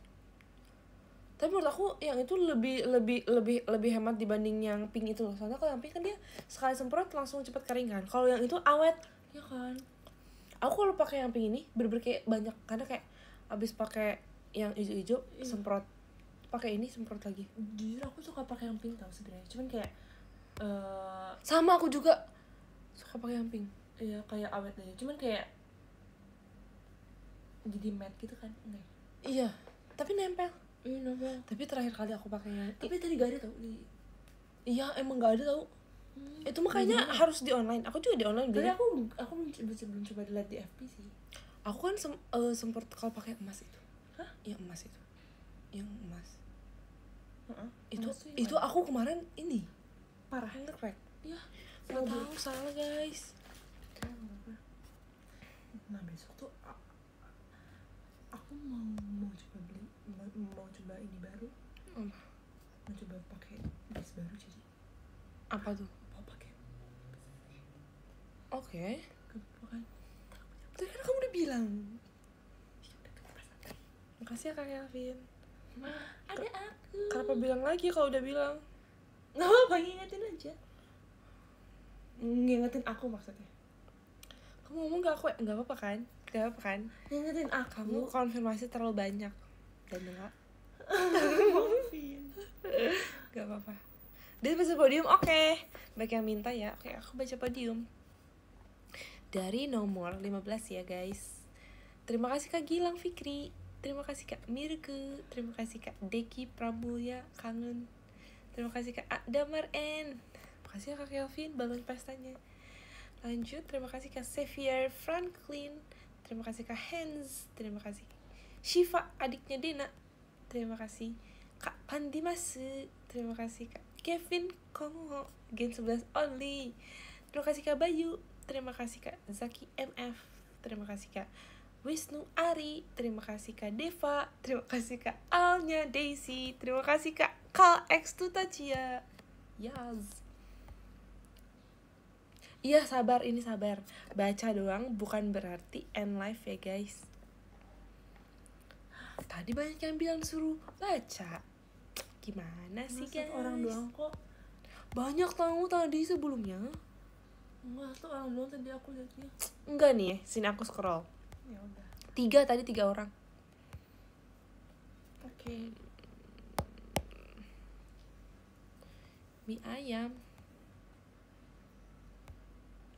Tapi menurut aku yang itu lebih hemat dibanding yang pink itu loh. Soalnya kalau yang pink kan dia sekali semprot langsung cepet kering kan. Kalau yang itu awet. Iya kan. Aku kalau pakai yang pink ini bener-bener kayak banyak, karena kayak abis pakai yang hijau-hijau semprot, pakai ini semprot lagi. Jujur aku suka pakai yang pink tau sebenarnya. Cuman kayak Sama aku juga suka pakai yang pink. iya kayak awet aja. Cuman kayak jadi matte gitu kan. Enggak. Iya, tapi nempel. Iya nempel. Tapi terakhir kali aku pakai yang Tapi tadi gak ada tau di. iya, emang gak ada tau. Itu makanya harus di online. Aku juga di online Tapi beli. aku belum coba dilihat di FB sih. Aku kan semprot kalau pakai emas itu. Hah? Yang emas itu. Yang emas. Itu Itu aku kemarin ini parah. nge-crack. Iya. Gak tahu, salah guys. Nah besok tuh aku mau coba beli, mau coba ini baru. Mau coba pakai base baru jadi. Apa tuh? Mau pakai. Oke. Bukan. Tadi kan kamu udah bilang. Makasih ya Kak Kelvin. Ada aku. Kenapa bilang lagi kalau udah bilang? Nggak apa-apa, ngingetin aja. ngingetin aku maksudnya. Kamu ngomong nggak apa-apa kan? Nggak apa kan? Ngingetin Kamu aku. konfirmasi terlalu banyak dan enggak. Maafin. Gak apa-apa. Dia baca podium, oke. Baik yang minta ya. Oke, aku baca podium. Dari nomor 15 ya guys. Terima kasih Kak Gilang Fikri. Terima kasih Kak Mirke. Terima kasih Kak Deki Pramulya Kangen. Terima kasih Kak Damar N. Terima kasih Kak Kelvin balon pestanya. Lanjut, terima kasih Kak Xavier Franklin. Terima kasih Kak Hans. Terima kasih Shiva adiknya Dena. Terima kasih Kak Pandimasu. Terima kasih Kak Kevin Kongo Gen 11 only. Terima kasih Kak Bayu. Terima kasih Kak Zaki MF. Terima kasih Kak Wisnu Ari. Terima kasih Kak Deva. Terima kasih Kak Alnya Daisy. Terima kasih Kak Kal X Tutacia. Yes. Iya sabar, ini sabar. Baca doang bukan berarti end live ya guys. Tadi banyak yang bilang suruh baca. Gimana sih guys? Orang doang kok. Banyak tamu tadi sebelumnya. Enggak, tuh orang doang tadi aku lihatnya. Enggak nih, sini aku scroll. Ya udah. 3 orang. Oke. Mie ayam.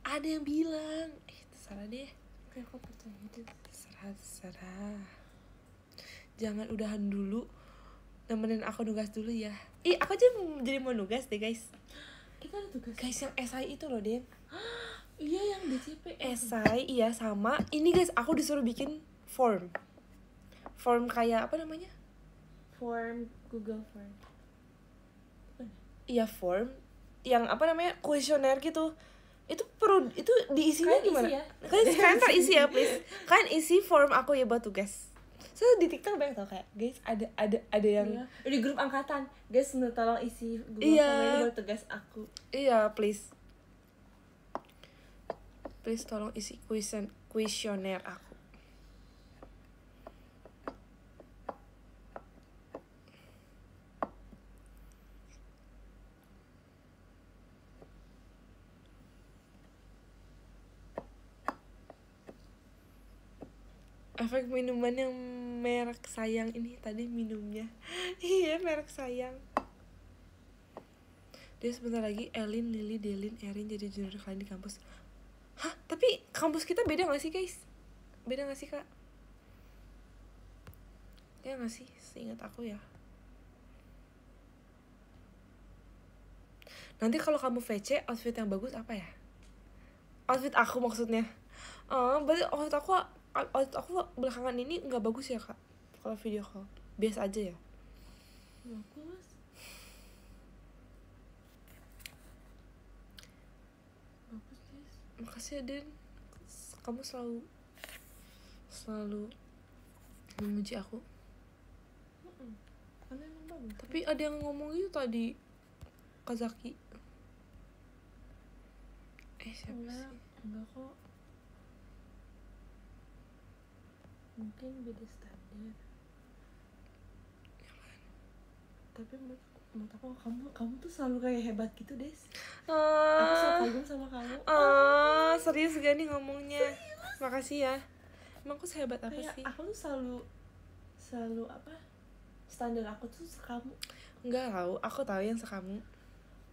Ada yang bilang, terserah deh. Oke, aku percaya deh. Terserah. Jangan udahan dulu. Nemenin aku nugas dulu ya. Aku aja jadi mau nugas deh guys. Kita ada tugas. Guys yang SI itu loh Den. Iya yang DCP. SI iya sama. Ini guys aku disuruh bikin form. Form kayak apa namanya? Form Google Form. Iya form. Yang apa namanya? Kuesioner gitu. Itu perlu itu diisinya Kalian gimana? isi ya? Kalian tak isi ya please. Kalian isi form aku ya buat tugas. So di TikTok banyak tau kayak guys ada yang Iya. Di grup angkatan, guys, tolong isi Google Iya. Form ini buat tugas aku. Iya, please. Please tolong isi kuesioner aku. Efek minuman yang merek sayang ini tadi minumnya. Iya, merek sayang. Dia sebentar lagi Elin, Lily, Delin, Erin jadi junior kalian di kampus. Hah? Tapi kampus kita beda gak sih guys? Beda gak sih kak? Ya gak sih? Seingat aku ya. Nanti kalau kamu VC, outfit yang bagus apa ya? Outfit aku maksudnya. Berarti outfit aku belakangan ini gak bagus ya kak? Kalau video call biasa aja ya? Bagus. Bagus guys. Makasih ya Den. Kamu selalu memuji aku. Karena emang bagus. Tapi ada yang ngomong itu tadi Kazaki. Siapa Enggak, sih? enggak kok. Mungkin beda standar. Tapi menurut aku kamu tuh selalu kayak hebat gitu Des. Aku selalu kagum sama kamu. Serius gak nih ngomongnya? Makasih ya. Emang aku sehebat apa Kayak sih? aku tuh selalu apa? Standar aku tuh sekamu. Enggak aku tahu yang sekamu.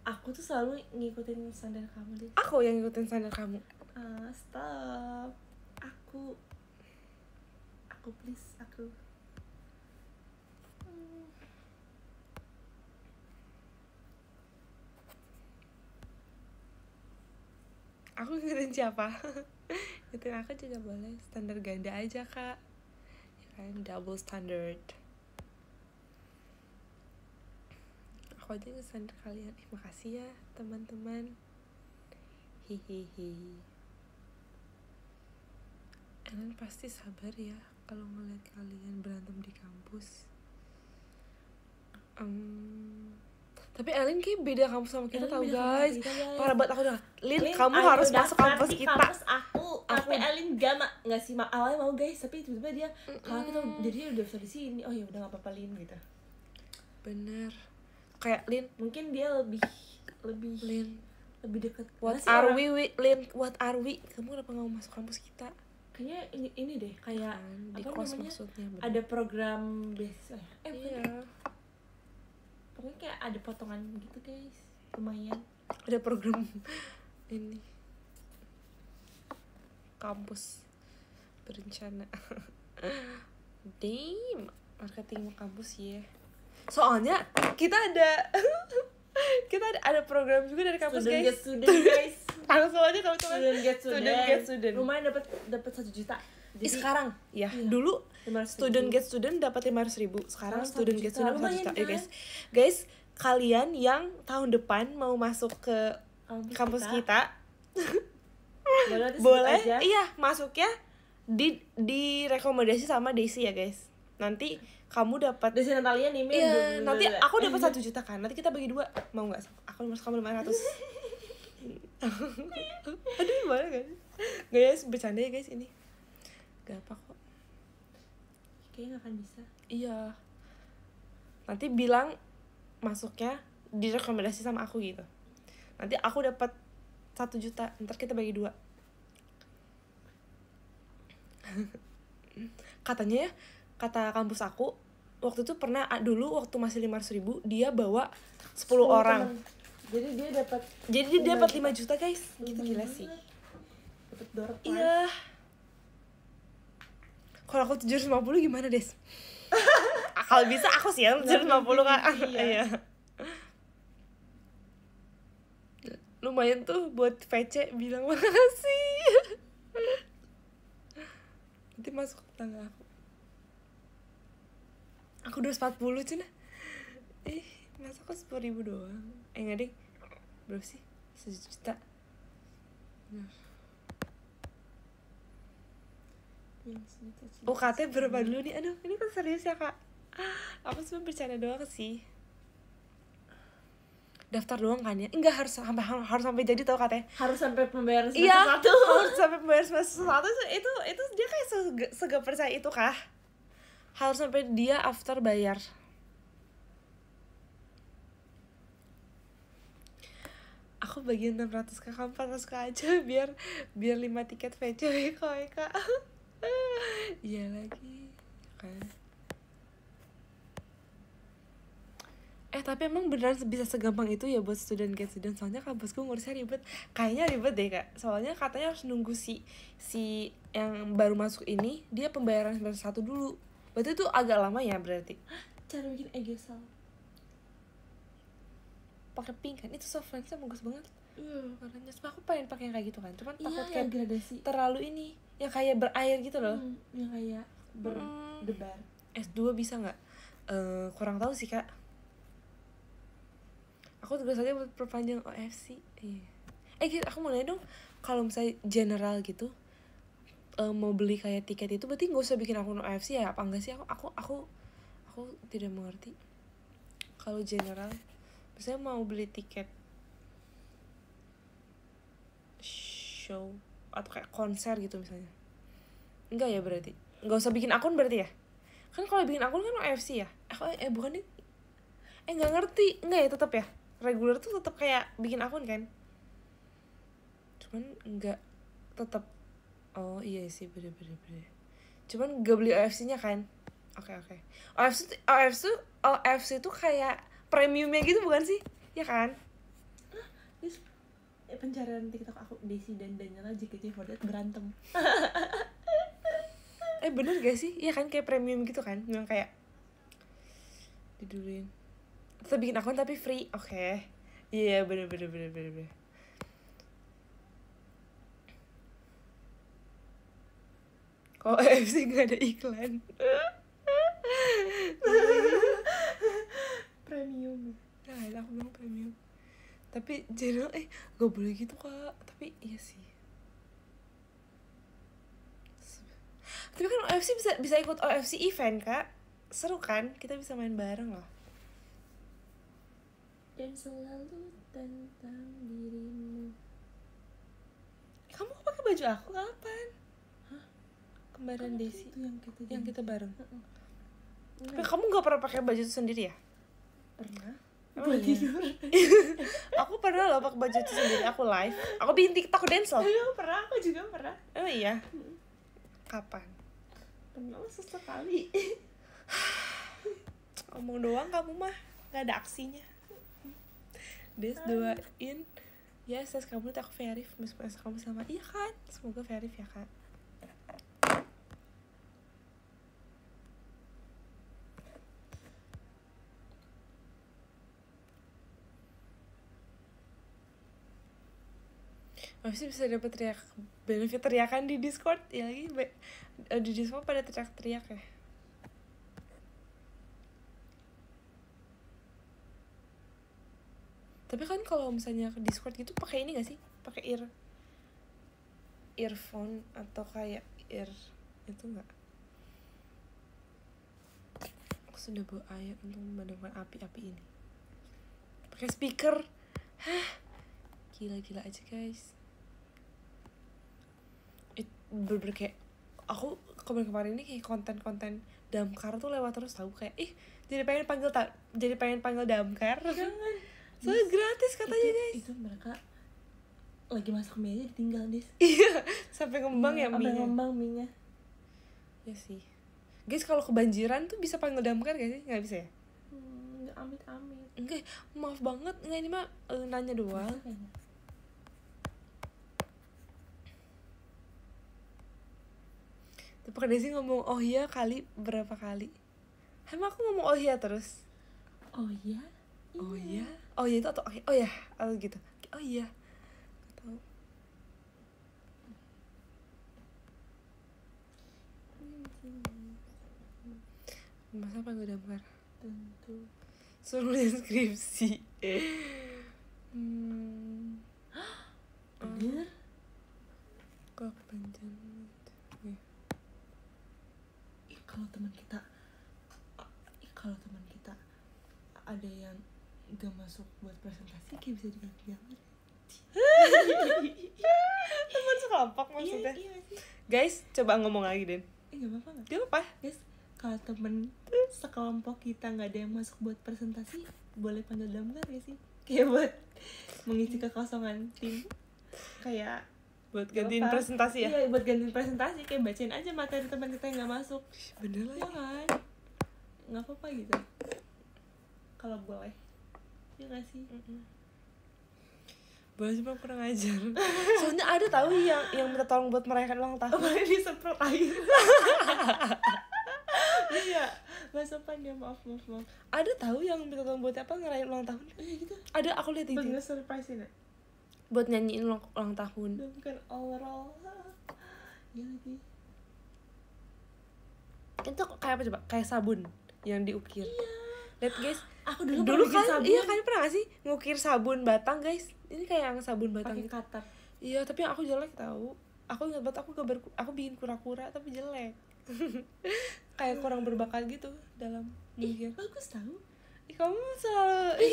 Aku tuh selalu ngikutin standar kamu deh. Aku yang ngikutin standar kamu. Stop. Aku please, aku. Aku ngikutin siapa? Ngikutin aku juga boleh. Standar ganda aja kak. Ya kan, double standard. Aku aja ngikutin standar kalian. Makasih ya teman-teman. Hihihi. Kalian pasti sabar ya kalau ngeliat kalian berantem di kampus. Tapi Elin kayak beda kampus sama kita tau guys. Parah banget aku udah. Lin, kamu harus masuk kampus kita. Kampus aku. Tapi Elin nggak sih awalnya mau guys, tapi tiba-tiba dia kalau kita jadi dia udah bisa di sini. Oh ya udah nggak apa-apa Lin gitu. Bener. Kayak Lin, mungkin dia lebih Lin lebih dekat. What Karena sih are orang- we, Lin? What are we? Kamu kenapa nggak mau masuk kampus kita? kayaknya ini deh kayak Di apa kos namanya, maksudnya. bener. ada program beasiswa bukan Iya. deh. Pokoknya kayak ada potongan gitu guys, lumayan. Ada program ini kampus berencana. Damn, marketing kampus ya. Soalnya kita ada ada program juga dari kampus Student guys. get student guys. Langsung aja kalau teman. Student get student. lumayan dapat 1 juta. Jadi Sekarang ya, iya. dulu 500.000. student get student dapat 500.000. Sekarang Sekarang student 1 get juta. student 1 Lumayan, juta. kan? Ya guys, kalian yang tahun depan mau masuk ke kampus kita boleh nanti sebut boleh aja. iya masuknya di rekomendasi sama Daisy ya guys. Nanti kamu dapat Desi Natalia nih Mel. iya, nanti aku dapat 1 juta kan. Nanti kita bagi 2. Mau enggak? Aku masuk kamu 500. Aduh, gimana kan? Guys, bercanda ya guys ini. Gak apa kok. kayaknya gak akan bisa. Iya. Nanti bilang masuknya direkomendasi sama aku gitu. Nanti aku dapat 1 juta. Ntar kita bagi 2. Katanya ya, kata kampus aku waktu itu pernah dulu waktu masih 500.000 dia bawa 10 orang. temen. Jadi dia dapat Jadi dia 5 dapat juta. 5 juta guys. Gitu Lumayan gila banget. sih. Dapat door prize. Iya. Kalau aku 750 gimana, Des? Kalau bisa aku sih ya 750 kan. Iya. Iya. Lumayan tuh buat VC bilang makasih. Nanti masuk ke tangga aku. Aku 240 Cina. Masa kok 10.000 doang? Enggak deh. Berapa sih? 1 juta. UKT berapa dulu nih? Aduh, ini kan serius ya kak. Aku cuma bercanda doang sih. Daftar doang kan ya? Enggak, harus sampai jadi tau katanya. Harus sampai pembayaran semester Iya, 1. harus sampai pembayaran semester 1. Itu dia kayak sega percaya itu kah? Harus sampai dia after bayar. Aku bagian 600 ke kamu 400 ke aja biar 5 tiket VC kak. Iya lagi kan. Tapi emang beneran bisa segampang itu ya buat student get student. Soalnya kampusku ngurusnya ribet. Kayaknya ribet deh kak. Soalnya katanya harus nunggu si yang baru masuk ini dia pembayaran semester 1 dulu. Berarti itu agak lama ya berarti. Cara bikin egesal. Pakai pink kan, itu soft lensnya bagus banget warnanya. Cuma aku pengen pakai yang kayak gitu kan, cuman Iya, takut yang kayak gradasi. terlalu ini yang kayak berair gitu loh. Yang kayak berdebar. S2 bisa nggak? Kurang tahu sih kak. Aku tugas aja buat perpanjang OFC. Iya. Aku mau nanya dong, kalau misalnya general gitu mau beli kayak tiket itu berarti nggak usah bikin akun OFC ya? Apa enggak sih? Aku tidak mengerti. Kalau general misalnya mau beli tiket show atau kayak konser gitu misalnya, enggak ya berarti nggak usah bikin akun berarti ya? Kan kalau bikin akun kan OFC ya? Bukan nih, nggak ngerti. Enggak ya, tetap ya reguler tuh tetap kayak bikin akun kan, cuman enggak tetap. Oh iya sih, bener cuman nggak beli OFC nya kan. Oke. OFC tuh kayak premiumnya gitu bukan sih? Ya kan? Pencarian TikTok aku Desi dan Daniela JKT48 berantem. Bener gak sih? Iya kan, kayak premium gitu kan? Yang kayak diduluin. Tetap bikin akun tapi free. Oke. Iya, bener. Kalau AFC gak ada iklan. Premium. Nah, aku bilang premium. Tapi general gak boleh gitu kak. Tapi iya sih. Tapi kan OFC bisa ikut OFC event kak. Seru kan? Kita bisa main bareng loh. Dan selalu tentang dirimu. Kamu kok pakai baju aku kapan? Hah? Kembaran Desi Itu yang kita bareng. Enggak. Tapi kamu gak pernah pakai baju itu sendiri ya? Pernah. Oh, buat iya. tidur. Aku pernah loh pakai baju itu sendiri, aku live. Aku bikin TikTok dance loh. Ayo, pernah, aku juga pernah. Oh iya. Kapan? Pernah sesekali. Ngomong doang kamu mah, gak ada aksinya. Des doain ya ses kamu tuh aku verif, meskipun kamu sama iya kan, semoga verif ya kak. Masih bisa dapat benefit teriakan di Discord ya lagi di Discord pada teriak-teriak ya. Tapi kan kalau misalnya ke Discord gitu pakai ini gak sih? Pakai earphone atau kayak ear itu enggak? Aku sudah bawa air untuk memadamkan api-api ini. Pakai speaker. Hah? Gila-gila aja, guys. Bener-bener kayak aku kemarin ini kayak konten-konten damkar tuh lewat terus tahu kayak jadi pengen panggil damkar. Jangan. Soalnya gratis katanya guys. Itu mereka lagi masak mie aja ditinggal Dis. Iya, sampai ngembang ya Sampai mie-nya. ngembang mie-nya. Ya sih. Guys, kalau kebanjiran tuh bisa panggil damkar gak sih? Nggak bisa ya? Amit-amit. Enggak, maaf banget. Enggak, ini mah nanya doang. Bisa kayaknya. Tapi kan Desi ngomong oh iya kali berapa kali? Emang aku ngomong oh iya terus? Oh iya? Oh iya? Oh iya itu atau oh iya? Atau gitu? Oh iya? Atau masa panggil damkar? Tentu. Suruh nulis skripsi. Bener? Kok kepanjangan? Kalau teman kita ada yang gak masuk buat presentasi kayak bisa diganti-ganti. Teman sekelompok maksudnya? Iya sih. Guys, coba ngomong lagi Den. Gak apa-apa gak? Gak apa? Guys, kalau temen sekelompok kita gak ada yang masuk buat presentasi, boleh panggil damkar gak sih? Kayak buat mengisi kekosongan tim. Kayak buat gantiin presentasi ya? Iya, buat gantiin presentasi. Kayak bacain aja materi teman kita yang gak masuk. Bener lah Iya kan? Gak apa-apa gitu kalau boleh. Iya gak sih? Boleh cuma kurang ajar. Soalnya ada tahu yang minta tolong buat merayakan ulang tahun. Boleh disemprot air. Iya, gak sopan ya, maaf. Ada tahu yang minta tolong buat apa ngerayain ulang tahun? Gitu. Ada, aku lihat Buat itu. nge-surprisein ya? Buat nyanyiin ulang tahun. Udah bukan overall. Iya lagi. Itu kayak apa coba? Kayak sabun yang diukir. Iya. Lihat guys. Aku dulu kan sabun. iya kan pernah gak sih ngukir sabun batang guys? Ini kayak yang sabun batang pakai gitu. cutter. Iya, tapi yang aku jelek tahu. Aku ingat banget aku bikin kura-kura tapi jelek. Kayak kurang berbakat gitu dalam ngukir. Bagus tahu. Kamu selalu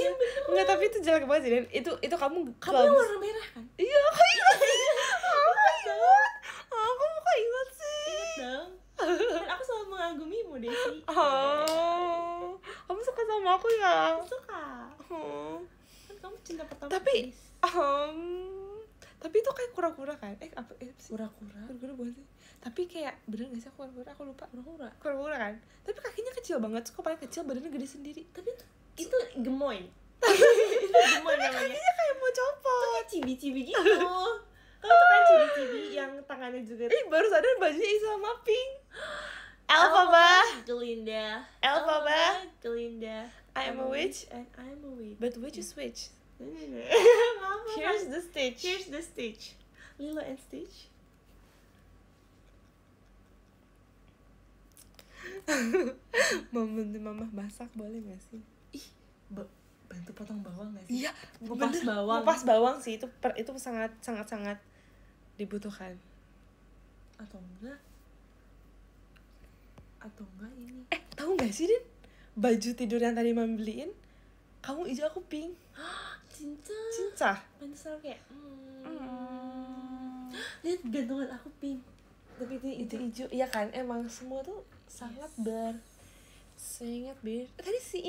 enggak, tapi itu jelek banget sih Dan. Itu kamu yang warna merah kan? Iya, aku ingat sih. Aku kok ingat sih. Ingat dong. Kan aku selalu mengagumimu Desi. Oh, kamu suka sama aku ya? Suka. Kan kamu cinta pertama. Tapi tapi itu kayak kura-kura kan? Apa sih? Kura-kura Bukan sih? Tapi kayak bener gak sih aku kura-kura? Aku lupa. Kura-kura Kan? Tapi kakinya kecil banget, kok paling kecil, badannya gede sendiri. Tapi itu gemoy. Itu gemoy namanya. Kakinya kayak mau copot. Kayak cibi-cibi gitu. Kamu tuh kan cibi-cibi yang tangannya juga. Baru sadar bajunya isi sama pink. Elphaba, Glinda. I am a witch. And I'm a witch. But which is which? Here's Here's the Stitch. Lilo and Stitch. Bantu mama masak boleh gak sih? Ih, bantu potong bawang gak sih? Iya, Ngupas bawang. Ngupas bawang sih itu sangat dibutuhkan. Atau enggak ini. Tahu nggak sih Din? Baju tidur yang tadi mami beliin, kamu hijau aku pink. Cinta. Pantesan kayak lihat gantungan aku pink. Tapi Itu hijau, iya kan? Emang semua tuh sangat sangat tadi si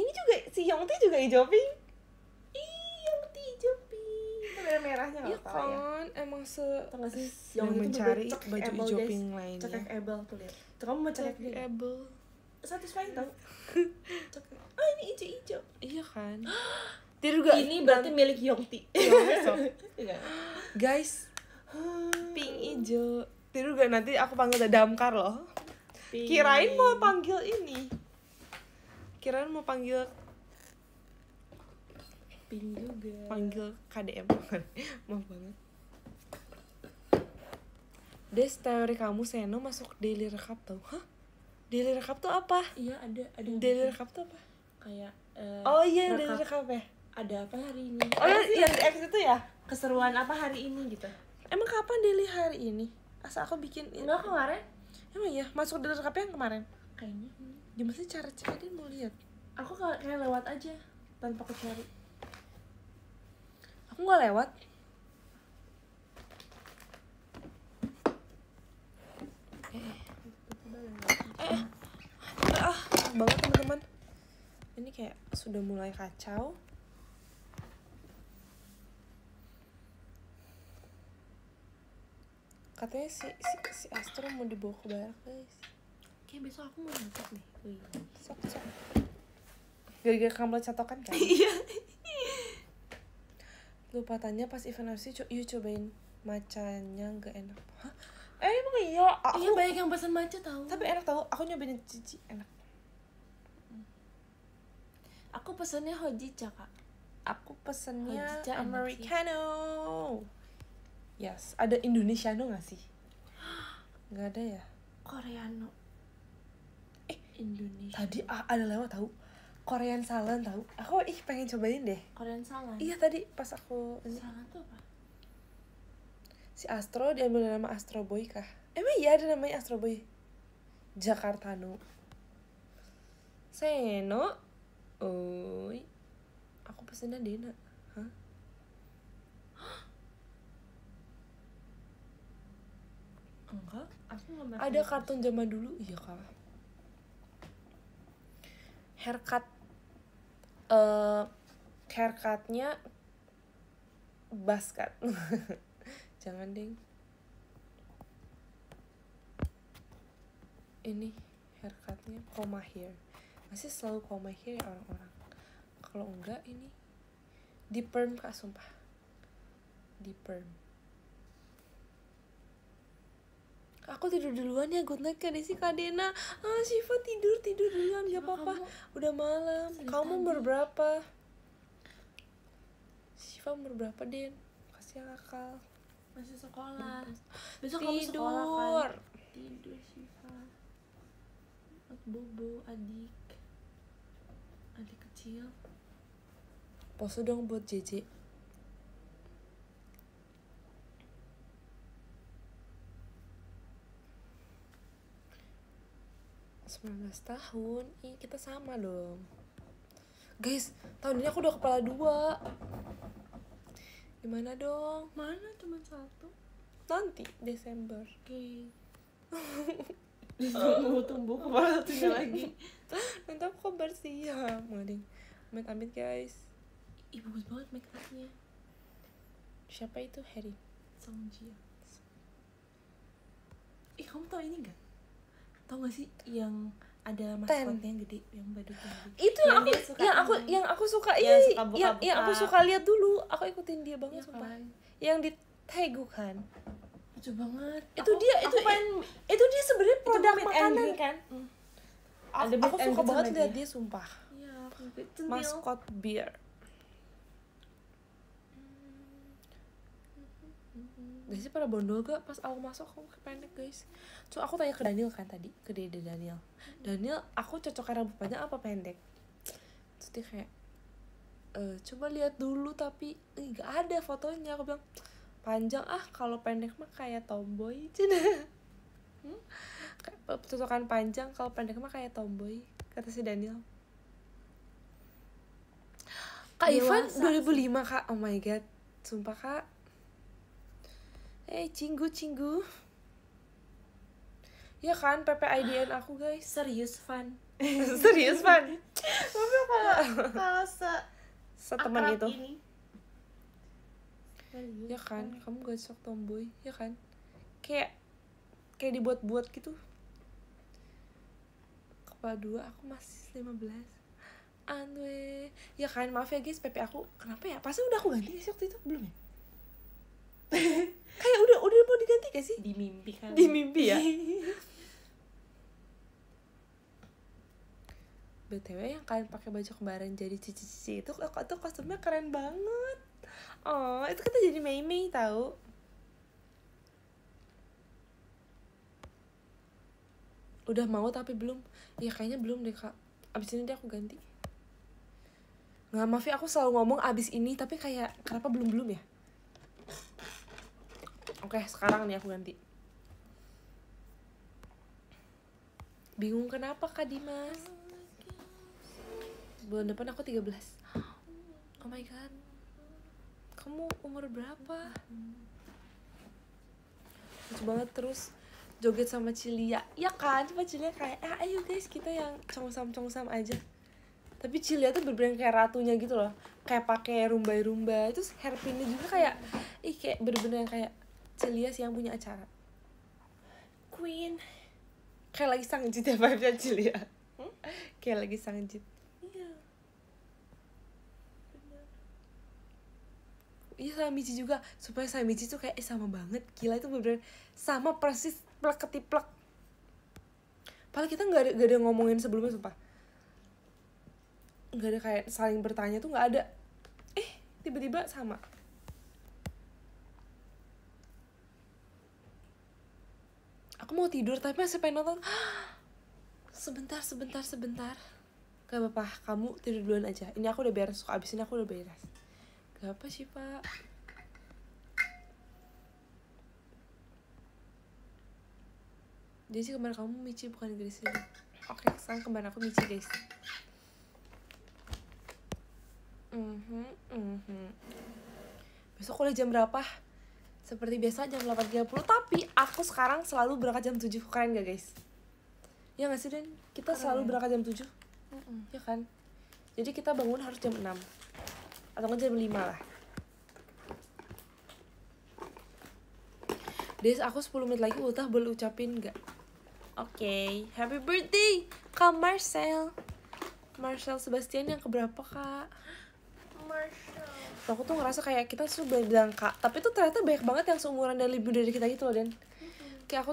Yongti juga hijau pink. merahnya Iya nggak tahu ya. kan, emang Tau gak sih? sedang Yang itu tuh mencari cekek baju able, hijau guys. pink lainnya. Cekek-able tuh lihat. Tuh kamu mau cekek dia. Able. Satisfying tau. Cekek. Ini hijau-hijau. Iya kan. Tidur gak? Ini berarti milik Yongti. Iya. Guys, pink hijau. Tidur gak nanti aku panggil damkar loh. Pink. Kirain mau panggil ini. Kirain mau panggil juga. Panggil KDM. Maaf banget. Des, teori kamu Seno masuk daily recap tau. Hah? Daily recap tuh apa? Iya ada Daily recap tuh apa? kayak Oh iya, daily recap ya. ada apa hari ini? Oh yang di X itu ya? Keseruan apa hari ini gitu? Emang kapan daily hari ini? Asal aku bikin Enggak kemarin? Emang iya, masuk daily recap yang kemarin. Kayaknya. Gimana sih cara ceknya mau lihat? Aku kayak lewat aja tanpa aku cari. Aku nggak lewat. Banget teman-teman. Ini kayak sudah mulai kacau. Katanya si Astro mau dibawa ke barak, guys. Kayak besok aku mau nangkep nih. Wih. Sok. Gara-gara kamu catokan kan? Iya. Lupa tanya pas event FC, yuk cobain macanya nggak enak. Hah? Emang iya? Iya banyak yang pesan matcha tahu. Tapi enak tahu. Aku nyobain cici enak. Aku pesannya hojicha kak. Aku pesennya Hojicha enak americano. Yes, ada Indonesiano nggak sih? Nggak ada ya? Koreano. Indonesia. Tadi ada lewat tahu. Korean salad tahu. Aku pengen cobain deh. Korean salad. Iya tadi pas aku Salad tuh apa? si Astro diambil nama Astro Boy kah? Emang iya ada namanya Astro Boy? Jakartano. Seno. Oi. Aku pesennya Dena. Hah? Enggak, aku nggak. Ada kartun zaman dulu, iya kak. Haircutnya basket. Jangan deng. Ini haircutnya coma hair. Masih selalu coma hair ya orang-orang. Kalau enggak ini di perm kak, sumpah. Di perm. Aku tidur duluan ya, good night Kak Desi, Kak Dena. Syifa tidur duluan, gak apa-apa. Udah malam. Kamu umur berapa? Syifa umur berapa, Den? Kasih akal. Masih sekolah. Besok kamu sekolah kan? Tidur Syifa. Bobo, adik kecil. Pose dong buat JJ. Tahun, kita sama dong. Guys, tahun ini aku udah kepala 2. Gimana dong? Mana cuma 1? Nanti Desember. Oke. Mau tumbuh kepala 1-nya lagi. Nanti aku bersiap, ngading. Amit-amit guys. Ih bagus banget make upnya. Siapa itu? Harry Songjia. Kamu tau ini gak? Tau gak sih yang ada maskotnya yang gede, yang badutnya gede? Itu yang aku suka. Iya, yang aku suka lihat dulu. Aku ikutin dia banget, ya, sumpah. kan? Yang di Taegu kan. Lucu banget. Itu dia sebenarnya produk makanan kan? Aku suka banget lihat dia, sumpah. Iya, Maskot beer. Desi pada bondol gak pas aku masuk, aku pendek guys. So aku tanya ke Daniel kan tadi, ke Dede Daniel, aku cocokkan rambut panjang apa pendek? Terus dia kayak coba lihat dulu, tapi gak ada fotonya. Aku bilang panjang kalau pendek mah kayak tomboy. Cocokan panjang, kalau pendek mah kayak tomboy, kata si Daniel. Kak Ivan 2005 kak, oh my god, sumpah kak. Cinggu. Ya kan, PPIDN aku guys. Serius Van. Serius Van. Kalau Seteman itu. Ini. Ya kan, kamu gak sok tomboy, ya kan? Kayak dibuat-buat gitu. Kepala 2 aku masih 15. Anwe. Ya kan, maaf ya guys, PP aku kenapa ya? Pasti udah aku ganti sih waktu itu, belum ya? Kayak udah mau diganti gak sih? Di mimpi kan. Di mimpi ya. BTW yang kalian pakai baju kembaran jadi cici-cici itu kostumnya keren banget. Oh, itu kita jadi Mei tahu. Udah mau tapi belum. Ya kayaknya belum deh, Kak. Abis ini deh aku ganti. Nggak, maaf ya, aku selalu ngomong abis ini, tapi kayak kenapa belum ya? Oke, sekarang nih aku ganti. Bingung kenapa Kak Dimas? Bulan depan aku 13. Oh my god. Kamu umur berapa? Lucu banget, terus joget sama Cilia. Ya kan, coba Cilia kayak ayo guys kita yang congsom aja. Tapi Cilia tuh bener-bener kayak ratunya gitu loh. Kayak pakai rumbai-rumbai. Terus hairpinnya juga kayak kayak bener-bener kayak Cilia sih yang punya acara. Queen. Kayak lagi sangjit ya vibe-nya Cilia. Kayak lagi sangjit. Iya sama Michi juga, supaya sama Michi tuh kayak sama banget, gila itu bener-bener sama persis plek ketiplek. Padahal kita nggak ada ngomongin sebelumnya, sumpah. Nggak ada kayak saling bertanya tuh, nggak ada. Tiba-tiba sama. Aku mau tidur tapi masih pengen nonton. Sebentar. Gak apa-apa, kamu tidur duluan aja. Ini aku udah beres, abis ini aku udah beres. Gak apa sih Pak. Jadi sih kemarin kamu Michi bukan Grace. Oke, sekarang kemarin aku Michi guys. Besok kuliah jam berapa? Seperti biasa jam 8.30. Tapi aku sekarang selalu berangkat jam 7. Keren gak guys? Ya gak sih Den? Kita selalu berangkat jam 7. Ya kan? Jadi kita bangun harus jam 6 atau kan jam 5 lah. Des, aku 10 menit lagi ultah, boleh ucapin gak? Oke. Happy birthday Kak Marcel Sebastian yang keberapa Kak? Marcel. Aku tuh ngerasa kayak kita tuh bilang Kak, tapi tuh ternyata banyak banget yang seumuran dan lebih dari kita gitu loh Dan. Kayak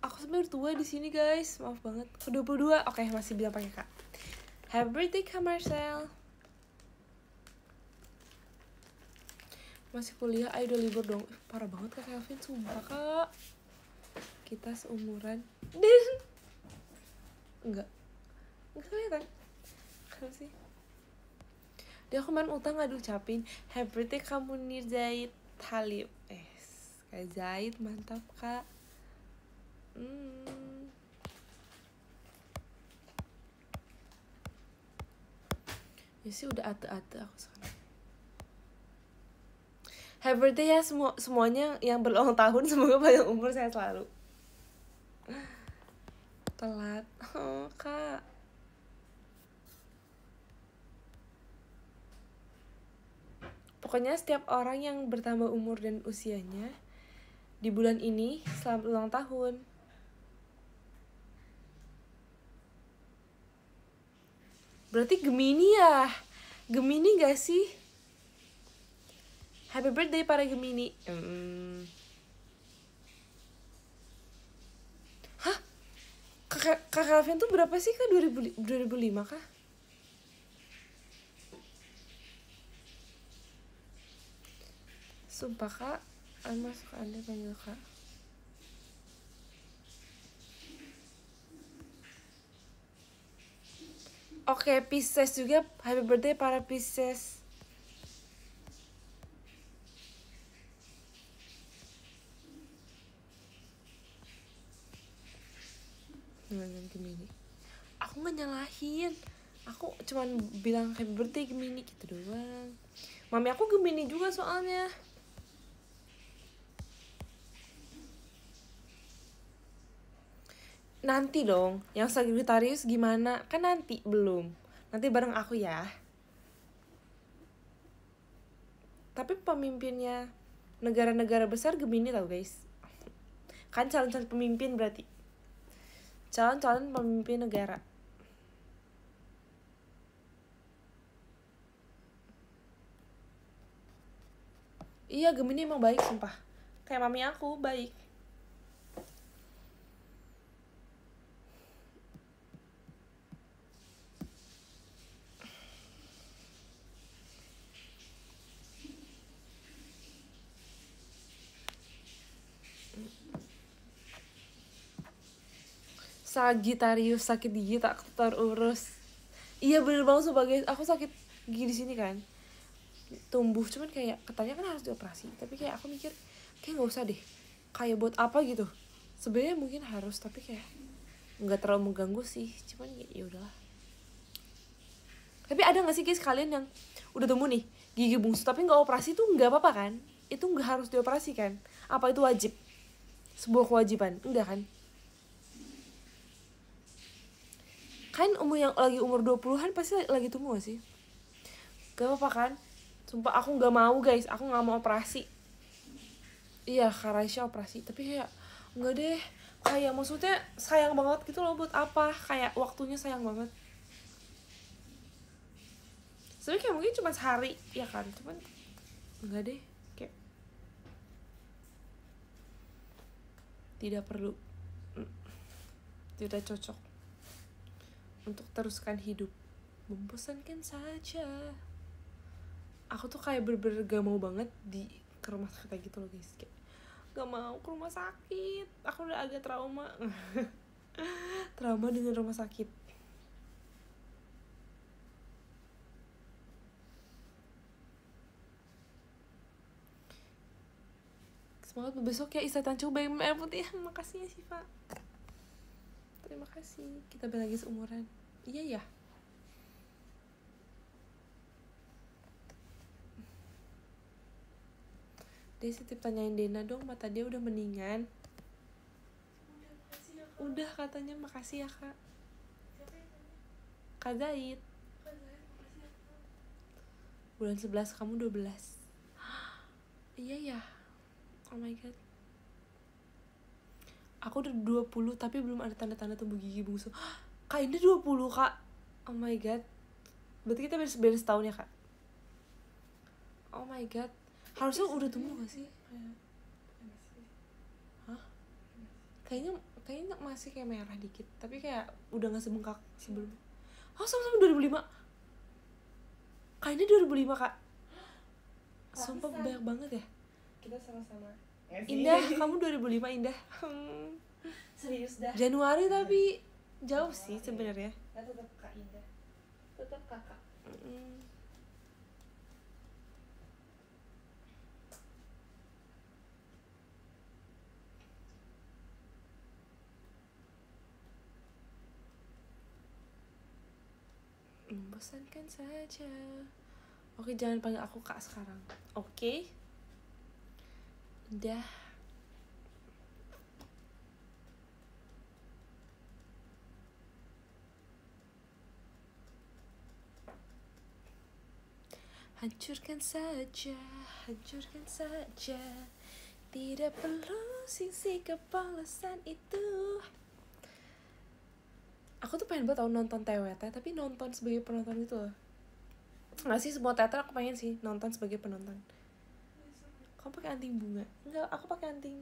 aku sebenarnya tua di sini guys, maaf banget. Ke 22, oke masih bilang pakai Kak. Happy birthday Kak Marcel. Masih kuliah, ayo udah libur dong. Parah banget Kak Kelvin, sumpah Kak. Kita seumuran. Dan enggak kelihatan kan sih. Dia kemarin utang gak diucapin. Happy birthday kamu Nir Zaid Talib. Kak Zaid, mantap Kak. Ya sih udah ate-ate aku sekarang. Happy birthday ya semuanya yang berulang tahun, semoga panjang umur saya selalu. Telat. Oh, Kak. Pokoknya setiap orang yang bertambah umur dan usianya di bulan ini selamat ulang tahun. Berarti Gemini ya? Gemini gak sih? Happy birthday para Gemini. Hah? Kak Calvin tuh berapa sih Kak? 2005 kah? Sumpah Kak, masuk Anda panggil Kak. Oke, Pisces juga. Happy birthday para Pisces. Gemini. Aku gak nyalahin. Aku cuman bilang happy birthday Gemini gitu doang. Mami aku Gemini juga soalnya. Nanti dong, yang Sagittarius gimana? Kan nanti belum. Nanti bareng aku ya. Tapi pemimpinnya negara-negara besar Gemini tau guys. Kan calon-calon pemimpin berarti. Calon-calon pemimpin negara. Iya, Gemini emang baik sumpah. Kayak mami aku, baik. Sagittarius sakit gigi tak terurus. Iya bener banget sebagai aku sakit gigi di sini kan. Tumbuh cuman kayak katanya kan harus dioperasi, tapi kayak aku mikir kayak nggak usah deh. Kayak buat apa gitu. Sebenarnya mungkin harus, tapi kayak nggak terlalu mengganggu sih. Cuman ya udahlah. Tapi ada nggak sih guys kalian yang udah tumbuh nih gigi bungsu tapi nggak operasi tuh nggak apa-apa kan? Itu nggak harus dioperasi kan? Apa itu wajib? Sebuah kewajiban? Enggak kan? Kan yang lagi umur 20-an pasti lagi tumbuh gak sih? Gak apa-apa kan? Sumpah aku gak mau guys, aku gak mau operasi. Iya, Kak Raisya operasi, tapi kayak enggak deh. Kayak maksudnya sayang banget gitu loh, buat apa? Kayak waktunya sayang banget. Sebenernya kayak mungkin cuma sehari, ya kan? Cuman enggak deh, kayak tidak perlu. Tidak cocok untuk teruskan hidup. Membosankan saja. Aku tuh kayak bener-bener gak mau banget ke rumah sakit kayak gitu loh guys. Kayak gak mau ke rumah sakit. Aku udah agak trauma. Trauma dengan rumah sakit. Semangat besok ya Isa Tancu BMR Putih. Makasih ya Siva. Terima kasih. Kita lagi seumuran. Iya ya. Dia titip tanyain Dena dong, mata dia udah mendingan. Udah katanya makasih ya Kak. Kak Zaid. Bulan 11 kamu 12. Iya ya. Oh my god. Aku udah 20 tapi belum ada tanda-tanda tumbuh gigi bungsu. Kak ini 20 Kak. Oh my god. Berarti kita beres tahun ya Kak. Oh my god. Harusnya udah tumbuh gak sih? Hah? Kayaknya masih kayak merah dikit. Tapi kayak udah gak sebengkak sebelumnya. Oh sama-sama 2005. Kak ini 2005 Kak. Sumpah banyak banget ya. Kita sama-sama. Indah, kamu 2005 Indah. Serius dah. Januari tapi jauh sih sebenarnya. Nah, tetap Kak Indah. Tetap kakak. Membosankan saja. Oke, jangan panggil aku Kak sekarang. Oke? Udah. Hancurkan saja, hancurkan saja. Tidak perlu sisi kepolosan itu. Aku tuh pengen banget tau nonton TWT, tapi nonton sebagai penonton gitu loh. Nggak sih, semua teater aku pengen sih nonton sebagai penonton. Kamu pakai anting bunga? Enggak, aku pakai anting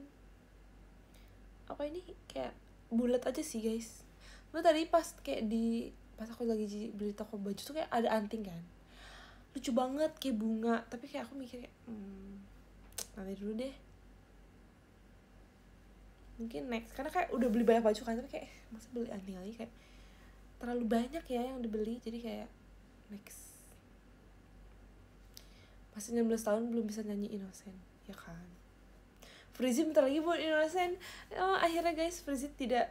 apa ini kayak bulat aja sih guys. Lu tadi pas aku lagi beli toko baju tuh kayak ada anting kan, lucu banget kayak bunga, tapi kayak aku mikir kayak nanti dulu deh, mungkin next, karena kayak udah beli banyak baju kan, tapi kayak masa beli anting lagi, kayak terlalu banyak ya yang dibeli, jadi kayak next. Masih 16 tahun belum bisa nyanyi Innocent, ya kan. Frizzy bentar lagi buat Innocent. Oh, akhirnya guys, Frizzy tidak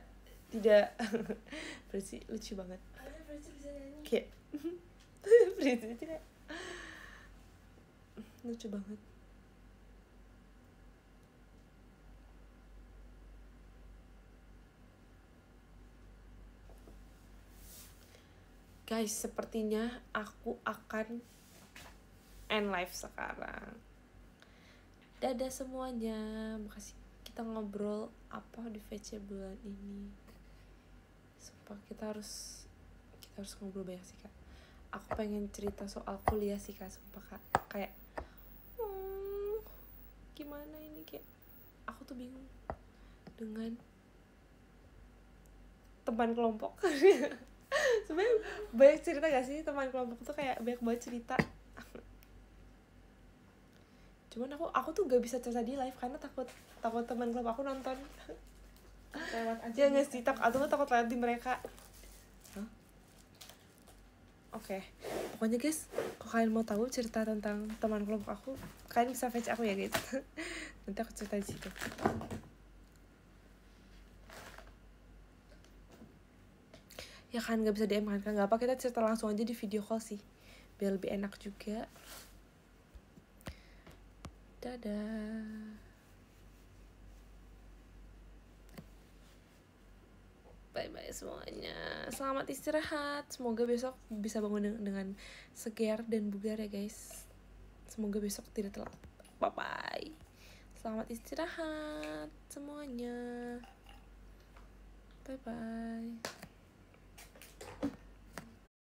Frizzy lucu banget. Frizzy bisa nyanyi. Kayak Frizzy tidak lucu banget. Guys, sepertinya aku akan end live sekarang. Dadah semuanya, makasih kita ngobrol apa di VC bulan ini. Sumpah kita harus ngobrol banyak sih kak. Aku pengen cerita soal kuliah sih kak, sumpah kak. Kayak gimana ini, kayak aku tuh bingung dengan teman kelompok. Sebenarnya banyak cerita gak sih teman kelompok tuh, kayak banyak banget cerita. Cuman aku tuh gak bisa cerita di live karena takut teman kelompok aku nonton. Lewat aja. Ya nggak sih, takut lewat di mereka. Oke. Pokoknya guys, kalau kalian mau tahu cerita tentang teman kelompok aku, kalian bisa fetch aku ya guys. Nanti aku cerita di situ. Ya kan nggak bisa DM kan, nggak apa, kita cerita langsung aja di video call sih, biar lebih enak juga. Dadah. Bye-bye semuanya. Selamat istirahat. Semoga besok bisa bangun dengan segar dan bugar ya guys. Semoga besok tidak telat. Bye-bye. Selamat istirahat semuanya. Bye-bye.